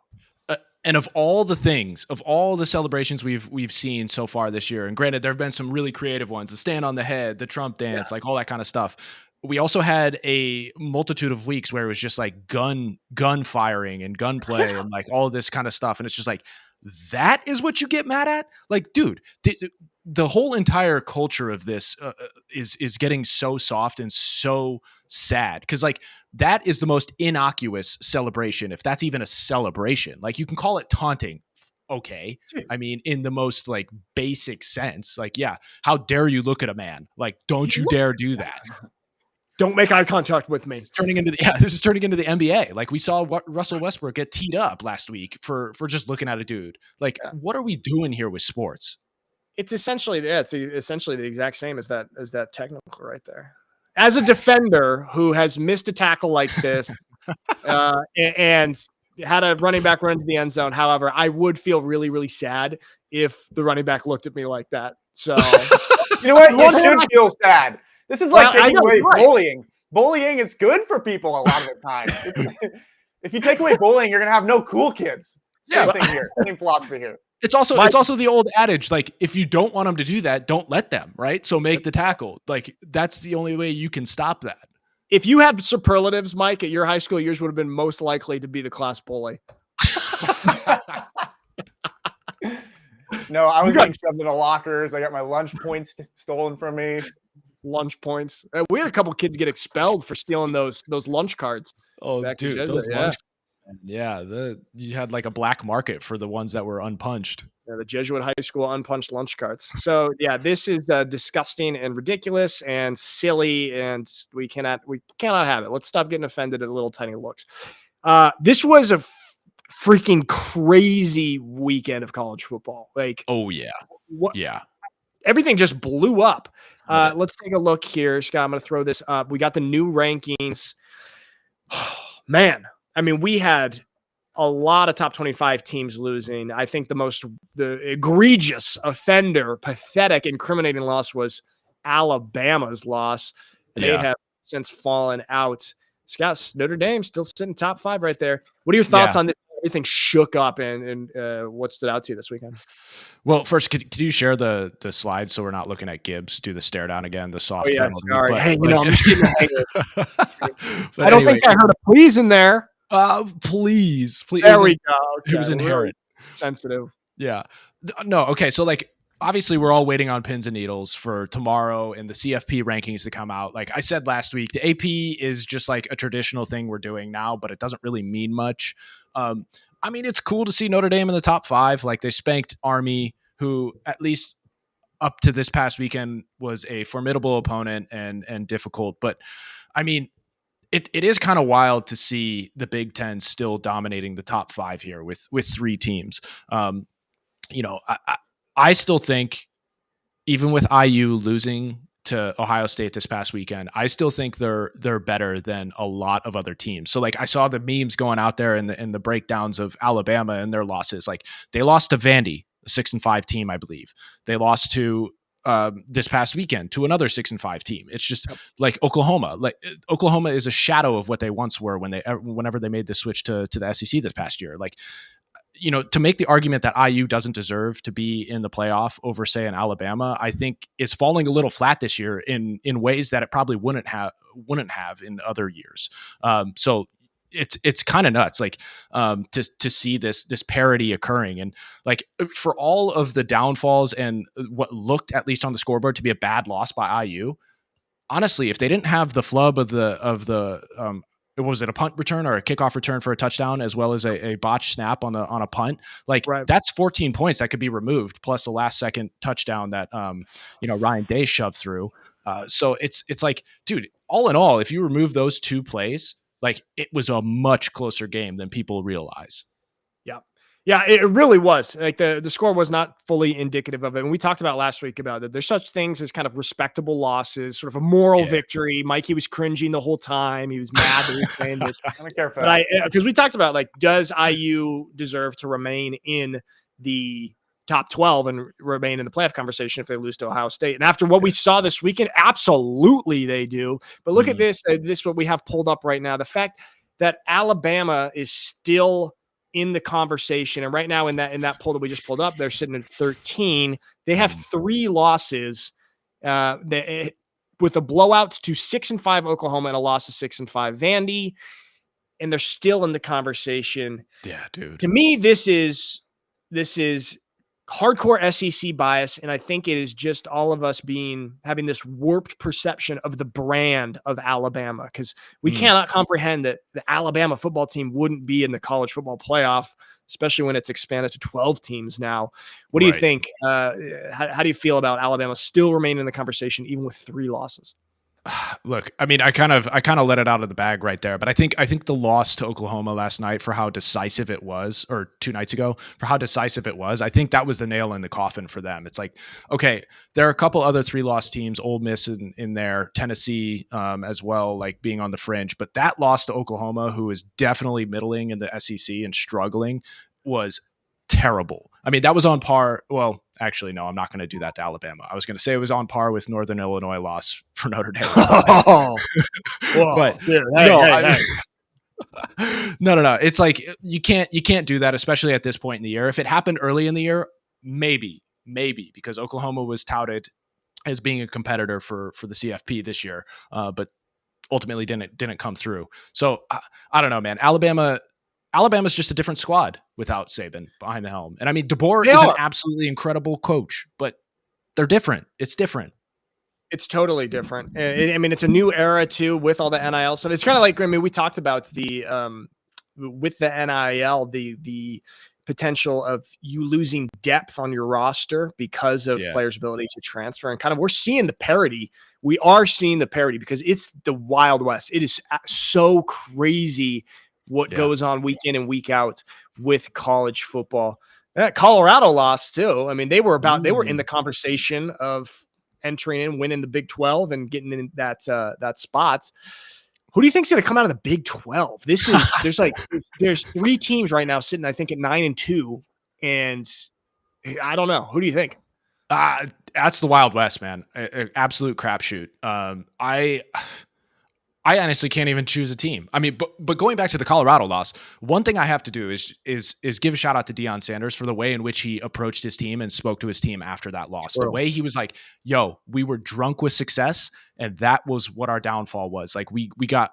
And of all the things, of all the celebrations we've seen so far this year, and granted, there have been some really creative ones, the stand on the head, the Trump dance, like all that kind of stuff. We also had a multitude of weeks where it was just like gun firing and gunplay and like all this kind of stuff. And it's just like, that is what you get mad at? Like, dude, the whole entire culture of this is getting so soft and so sad. Cause like that is the most innocuous celebration. If that's even a celebration, like you can call it taunting. Okay. I mean, in the most like basic sense, like, yeah, how dare you look at a man? Like, don't you dare do that. Don't make eye contact with me. This is turning into the NBA. Like we saw Russell Westbrook get teed up last week for just looking at a dude. Like, what are we doing here with sports? It's essentially the exact same as that technical right there. As a defender who has missed a tackle like this and had a running back run into the end zone, however, I would feel really, really sad if the running back looked at me like that. So you know what? You should feel sad. This is like taking away bullying. Bullying is good for people a lot of the time. If you take away bullying, you're gonna have no cool kids. Same thing here. Same philosophy here. It's also the old adage, like if you don't want them to do that, don't let them, right? So make the tackle. Like that's the only way you can stop that. If you had superlatives, Mike, at your high school years would have been most likely to be the class bully. No, I was getting shoved into lockers. I got my lunch points stolen from me. Lunch points. We had a couple kids get expelled for stealing those lunch cards. Oh, dude, those lunch. Yeah, you had like a black market for the ones that were unpunched. Yeah, the Jesuit high school unpunched lunch cards. So yeah, this is disgusting and ridiculous and silly, and we cannot have it. Let's stop getting offended at little tiny looks. This was a freaking crazy weekend of college football. Like, oh yeah, yeah, everything just blew up. Let's take a look here, Scott. I'm going to throw this up. We got the new rankings. Man, I mean, we had a lot of top 25 teams losing. I think the egregious offender, pathetic, incriminating loss was Alabama's loss. They have since fallen out. Scott, Notre Dame still sitting top 5 right there. What are your thoughts on this? Everything shook up and what stood out to you this weekend? Well, first, could you share the slides so we're not looking at Gibbs do the stare down again, the soft penalty? Sorry. Hey, I'm just kidding. I don't think I heard a please in there. Please. There we go. Okay. It was inherent. Really sensitive. Yeah. No. Okay. So like, obviously we're all waiting on pins and needles for tomorrow and the CFP rankings to come out. Like I said last week, the AP is just like a traditional thing we're doing now, but it doesn't really mean much. I mean, it's cool to see Notre Dame in the top 5. Like they spanked Army, who at least up to this past weekend was a formidable opponent and difficult. But I mean, it is kind of wild to see the Big Ten still dominating the top 5 here with 3 teams. You know, I still think, even with IU losing to Ohio State this past weekend, I still think they're better than a lot of other teams. So like I saw the memes going out there in the breakdowns of Alabama and their losses. Like they lost to Vandy, a 6-5 team, I believe. They lost to this past weekend to another 6-5 team. It's just like Oklahoma. Like Oklahoma is a shadow of what they once were whenever they made the switch to the SEC this past year. Like, you know, to make the argument that IU doesn't deserve to be in the playoff over, say, an Alabama, I think is falling a little flat this year in ways that it probably wouldn't have in other years. So it's kind of nuts, like to see this parity occurring, and like for all of the downfalls and what looked, at least on the scoreboard, to be a bad loss by IU. Honestly, if they didn't have the flub of the was it a punt return or a kickoff return for a touchdown, as well as a botched snap on a punt? Like that's 14 points that could be removed, plus the last second touchdown that Ryan Day shoved through. So it's like, dude, all in all, if you remove those two plays, like it was a much closer game than people realize. Yeah, it really was. Like the score was not fully indicative of it. And we talked about last week about it. There's such things as kind of respectable losses, sort of a moral victory. Mikey was cringing the whole time. He was mad that he was saying this. I don't care for that. Because we talked about, like, does IU deserve to remain in the top 12 and remain in the playoff conversation if they lose to Ohio State? And after what we saw this weekend, absolutely they do. But look at this. This is what we have pulled up right now. The fact that Alabama is still in the conversation, and right now in that poll that we just pulled up, they're sitting at 13. They have 3 losses with a blowout to 6-5 Oklahoma and a loss to 6-5 Vandy, and they're still in the conversation. Yeah, dude. To me, this is hardcore SEC bias, and I think it is just all of us having this warped perception of the brand of Alabama, because we cannot comprehend that the Alabama football team wouldn't be in the college football playoff, especially when it's expanded to 12 teams now. What do you think? How do you feel about Alabama still remaining in the conversation even with 3 losses? Look, I mean, I kind of let it out of the bag right there, but I think the loss to Oklahoma last night, for how decisive it was, or 2 nights ago, for how decisive it was, I think that was the nail in the coffin for them. It's like, okay, there are a couple other 3-loss teams, Ole Miss in there, Tennessee as well, like being on the fringe, but that loss to Oklahoma, who is definitely middling in the SEC and struggling, was terrible. I mean, that was on par. Well, actually, no, I'm not going to do that to Alabama. I was going to say it was on par with Northern Illinois loss for Notre Dame. But no. It's like you can't do that, especially at this point in the year. If it happened early in the year, maybe, because Oklahoma was touted as being a competitor for the CFP this year, but ultimately didn't come through. So I don't know, man. Alabama's just a different squad without Saban behind the helm. And I mean, DeBoer is an absolutely incredible coach, but they're different. It's different. It's totally different. I mean, it's a new era too, with all the NIL stuff. It's kind of like, I mean, we talked about the with the NIL, the potential of you losing depth on your roster because of players' ability to transfer, and kind of we're seeing the parity. We are seeing the parity because it's the Wild West. It is so crazy what goes on week in and week out with college football. Colorado lost too. I mean, they were in the conversation of entering in, winning the Big 12 and getting in that spot. Who do you think's going to come out of the Big 12? There's 3 teams right now sitting, I think, at 9-2, and I don't know. Who do you think? That's the Wild West, man. Absolute crapshoot. I honestly can't even choose a team. I mean, but going back to the Colorado loss, one thing I have to do is give a shout out to Deion Sanders for the way in which he approached his team and spoke to his team after that loss. True. The way he was like, yo, we were drunk with success, and that was what our downfall was. Like we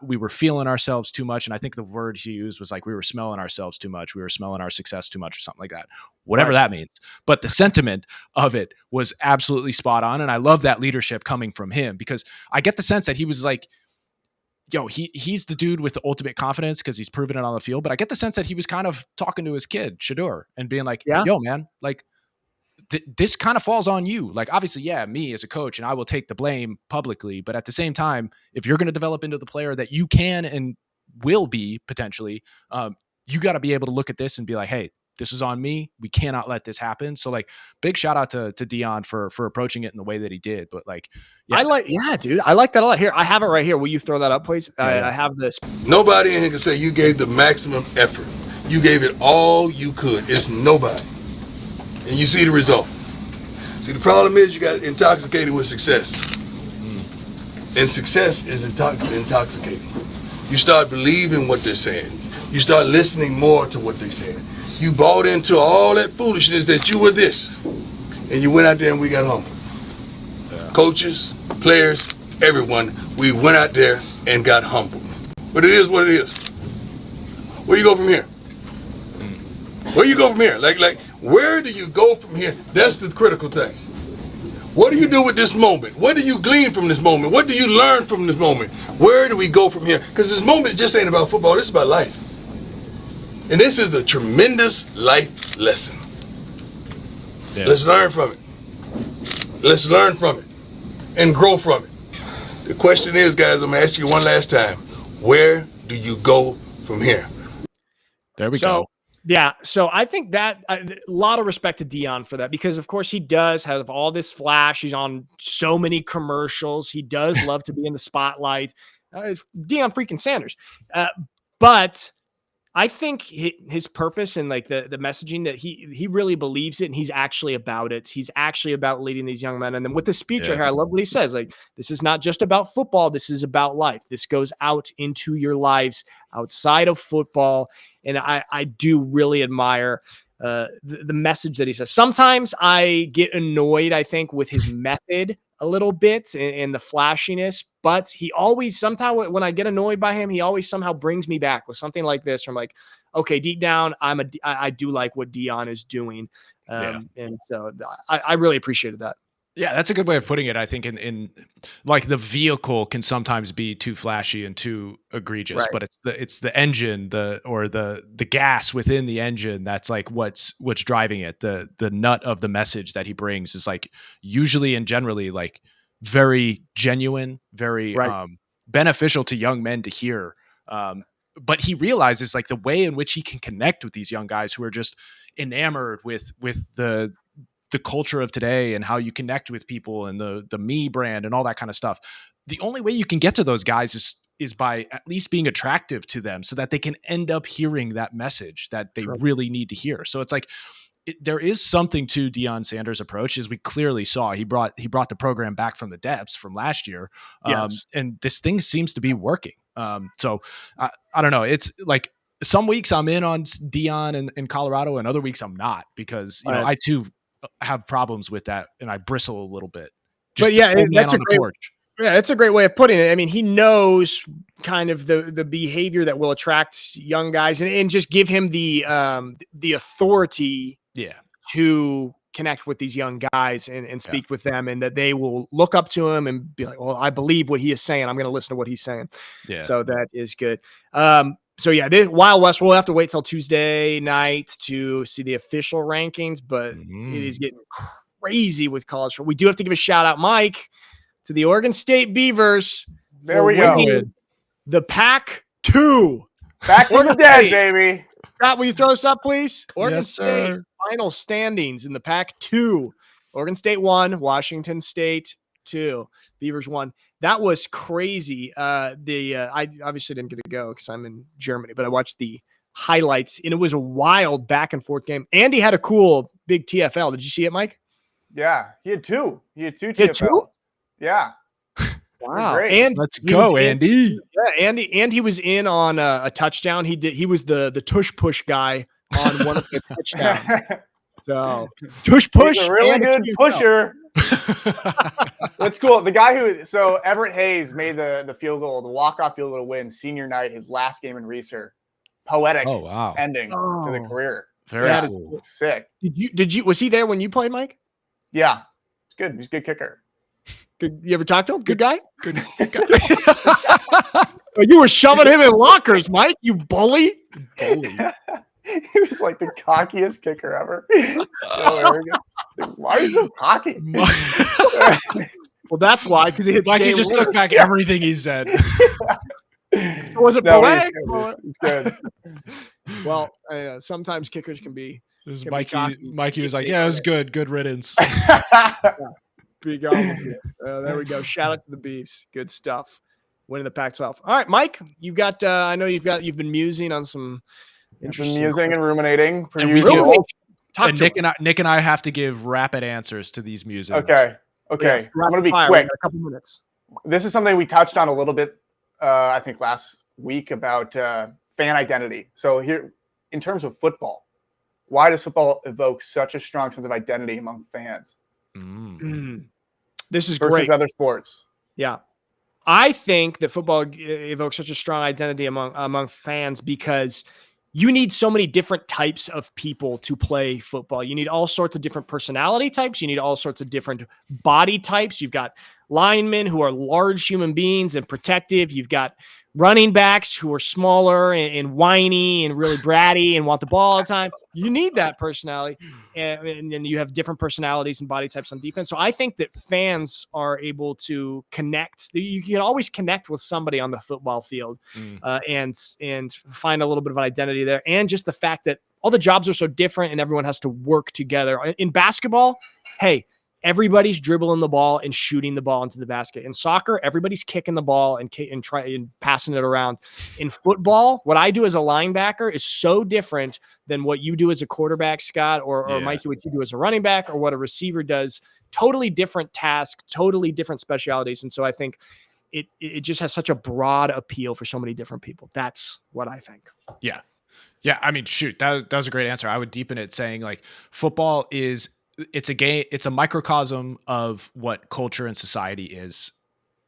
were feeling ourselves too much. And I think the word he used was like, we were smelling ourselves too much. We were smelling our success too much, or something like that, whatever that means. But the sentiment of it was absolutely spot on. And I love that leadership coming from him, because I get the sense that he was like, yo, he's the dude with the ultimate confidence because he's proven it on the field. But I get the sense that he was kind of talking to his kid, Shedeur, and being like, yo, man, like this kind of falls on you. Like, obviously, me as a coach, and I will take the blame publicly. But at the same time, if you're going to develop into the player that you can and will be potentially, you got to be able to look at this and be like, hey, this is on me. We cannot let this happen. So like big shout out to Deion for approaching it in the way that he did. But like, dude, I like that a lot. Here, I have it right here. Will you throw that up, please? I have this. Nobody in here can say you gave the maximum effort. You gave it all you could. It's nobody. And you see the result. See, the problem is you got intoxicated with success. And success is intoxicating. You start believing what they're saying. You start listening more to what they're saying. You bought into all that foolishness that you were this. And you went out there and we got humbled. Yeah. Coaches, players, everyone, we went out there and got humbled. But it is what it is. Where do you go from here? Where do you go from here? Like, where do you go from here? That's the critical thing. What do you do with this moment? What do you glean from this moment? What do you learn from this moment? Where do we go from here? Because this moment just ain't about football. This is about life. And this is a tremendous life lesson. Yeah. Let's learn from it. Let's learn from it and grow from it. The question is, guys, I'm going to ask you one last time. Where do you go from here? There we go. Yeah, so I think that a lot of respect to Deion for that, because of course he does have all this flash. He's on so many commercials. He does love to be in the spotlight. It's Deion freaking Sanders. But I think his purpose and like the messaging that he really believes it, and he's actually about it. He's actually about leading these young men. And then with the speech right here, I love what he says. Like, this is not just about football. This is about life. This goes out into your lives outside of football. And I do really admire the message that he says. Sometimes I get annoyed, I think, with his method a little bit and the flashiness, but he always, somehow when I get annoyed by him, he always somehow brings me back with something like this. I'm like, okay, deep down, I do like what Deion is doing. And so I really appreciated that. Yeah, that's a good way of putting it. I think in like the vehicle can sometimes be too flashy and too egregious, but it's the engine, the gas within the engine that's like what's driving it. The nut of the message that he brings is like usually and generally like very genuine, very beneficial to young men to hear. But he realizes like the way in which he can connect with these young guys who are just enamored with the culture of today and how you connect with people and the me brand and all that kind of stuff. The only way you can get to those guys is by at least being attractive to them so that they can end up hearing that message that they really need to hear. So it's like, there is something to Deion Sanders' approach, as we clearly saw. He brought the program back from the depths from last year. And this thing seems to be working. So I don't know. It's like some weeks I'm in on Deion in Colorado and other weeks I'm not, because, you know, I too have problems with that and I bristle a little bit. But yeah, that's a great way of putting it. I mean, he knows kind of the behavior that will attract young guys and just give him the authority to connect with these young guys and speak with them, and that they will look up to him and be like, well, I believe what he is saying. I'm going to listen to what he's saying. Yeah. So that is good. So yeah, this Wild West, we'll have to wait till Tuesday night to see the official rankings, but it is getting crazy with college. We do have to give a shout out, Mike, to the Oregon State Beavers. There we go. The Pac-2. Back from the dead, baby. Scott, will you throw us up, please? Oregon Yes, State sir. Final standings in the Pac-2. Oregon State 1, Washington State 2. Beavers 1. That was crazy. I obviously didn't get to go because I'm in Germany, but I watched the highlights, and it was a wild back and forth game. Andy had a cool big TFL. Did you see it, Mike? Yeah, he had two. He had two TFL. Yeah. Wow. And let's go, Andy. Yeah, Andy. And he was in on a touchdown. He was the tush push guy on one of the touchdowns. So tush push. He's a really good pusher. That's cool. The guy so Everett Hayes made the field goal, the walk-off field goal to win senior night, his last game in Reeser. Poetic ending to the career. Very cool. Sick. Was he there when you played, Mike? Yeah. It's good. He's a good kicker. Good. You ever talk to him? Good guy? Good guy. You were shoving him in lockers, Mike, you bully. He was like the cockiest kicker ever. So arrogant. Why are you so cocky? Well, that's why, because he just took back everything he said. Was it poetic? It's good. Well, sometimes kickers can be. This is Can be Mikey. shocking. Mikey was like, "Yeah, it was good. Good riddance." Big on the field. There we go. Shout out to the Beefs. Good stuff. Winning the Pac-12. All right, Mike. You've got. I know you've been musing on some interesting. Musing and ruminating. And we give, and Nick and I have to give rapid answers to these musings. Okay. Yeah, I'm gonna be quick. quick. A couple minutes. This is something we touched on a little bit. I think last week about fan identity. So here, in terms of football, why does football evoke such a strong sense of identity among fans? This is versus great. Other sports. Yeah. I think that football evokes such a strong identity among fans because you need so many different types of people to play football. You need all sorts of different personality types. You need all sorts of different body types. You've got linemen who are large human beings and protective. You've got running backs who are smaller and whiny and really bratty and want the ball all the time. You need that personality. And then you have different personalities and body types on defense. So I think that fans are able to connect. You can always connect with somebody on the football field and find a little bit of an identity there. And just the fact that all the jobs are so different and everyone has to work together. In basketball, hey, everybody's dribbling the ball and shooting the ball into the basket. In soccer, everybody's kicking the ball and passing it around. In football, what I do as a linebacker is so different than what you do as a quarterback, Scott, or Mikey, what you do as a running back, or what a receiver does. Totally different tasks, totally different specialities. And so I think it just has such a broad appeal for so many different people. That's what I think. Yeah. Yeah. I mean, shoot, that was a great answer. I would deepen it saying like football it's a game. It's a microcosm of what culture and society is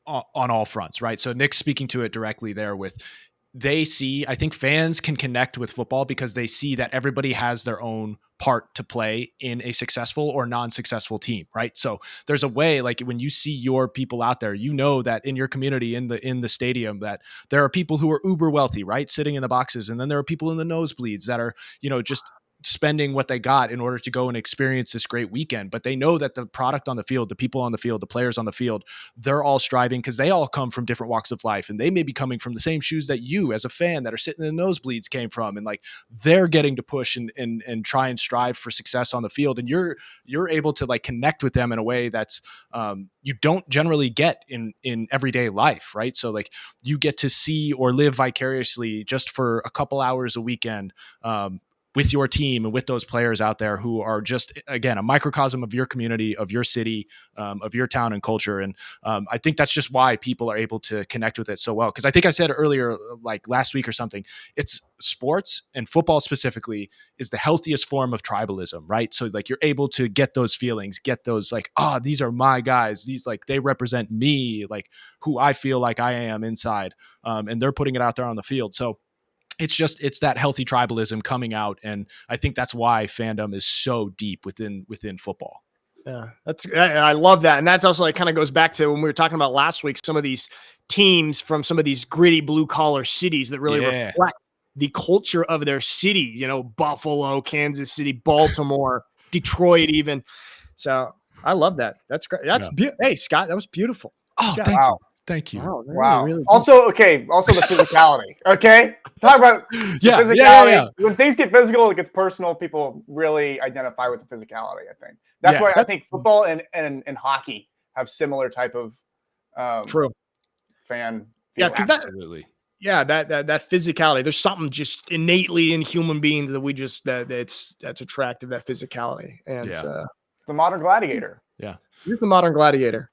on all fronts. Right. So Nick's speaking to it directly there I think fans can connect with football because they see that everybody has their own part to play in a successful or non-successful team. Right. So there's a way, like when you see your people out there, you know that in your community, in the stadium, that there are people who are uber wealthy, right, sitting in the boxes. And then there are people in the nosebleeds that are, just spending what they got in order to go and experience this great weekend. But they know that the product on the field, the people on the field, the players on the field, they're all striving because they all come from different walks of life. And they may be coming from the same shoes that you as a fan that are sitting in the nosebleeds came from. And like, they're getting to push and try and strive for success on the field. And you're able to like connect with them in a way that's you don't generally get in everyday life. Right. So like you get to see or live vicariously just for a couple hours a weekend, with your team and with those players out there who are just, again, a microcosm of your community, of your city, of your town and culture. And I think that's just why people are able to connect with it so well. Because I think I said earlier, like last week or something, it's sports and football specifically is the healthiest form of tribalism, right? So like you're able to get those feelings, get those like, these are my guys. These like, they represent me, like who I feel like I am inside. And they're putting it out there on the field. So it's that healthy tribalism coming out. And I think that's why fandom is so deep within football. Yeah, I love that. And that's also like kind of goes back to when we were talking about last week, some of these teams from some of these gritty blue collar cities that really reflect the culture of their city, Buffalo, Kansas City, Baltimore, Detroit, even. So I love that. That's great. Hey, Scott, that was beautiful. Oh, Scott. thank you. Thank you. Wow. Really also the physicality. Okay. Talk about the physicality. Yeah. When things get physical, it gets personal. People really identify with the physicality, I think. That's why I think football and hockey have similar type of true fan. Yeah, because absolutely. That physicality. There's something just innately in human beings that we just that's attractive, that physicality. And it's the modern gladiator. Yeah. Here's the modern gladiator.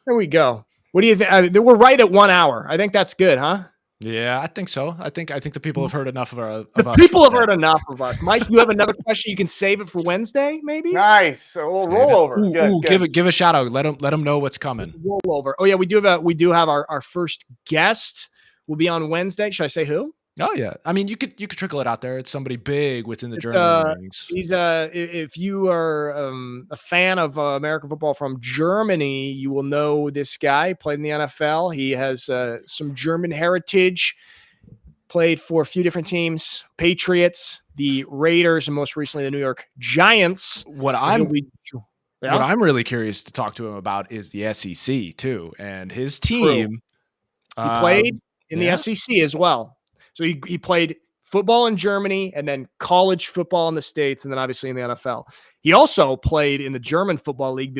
There we go. What do you think? We're right at 1 hour. I think that's good, huh? Yeah, I think so. I think the people have heard enough of us. People have heard enough of us. Mike, you have another question? You can save it for Wednesday, maybe. Nice. A little rollover. Good. Give a shout out. Let them know what's coming. Rollover. Oh yeah, we do have our first guest. Will be on Wednesday. Should I say who? Oh yeah, I mean you could trickle it out there. It's somebody big within the German ranks. He's if you are a fan of American football from Germany, you will know this guy. Played in the NFL. He has some German heritage. Played for a few different teams: Patriots, the Raiders, and most recently the New York Giants. What I'm really curious to talk to him about is the SEC too, and his team. He played in the SEC as well. So he played football in Germany and then college football in the States, and then obviously in the NFL. He also played in the German football league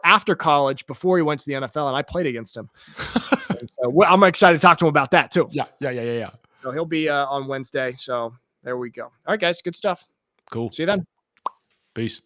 after college, before he went to the NFL, and I played against him. So I'm excited to talk to him about that too. Yeah. So he'll be on Wednesday. So there we go. All right, guys, good stuff. Cool. See you then. Peace.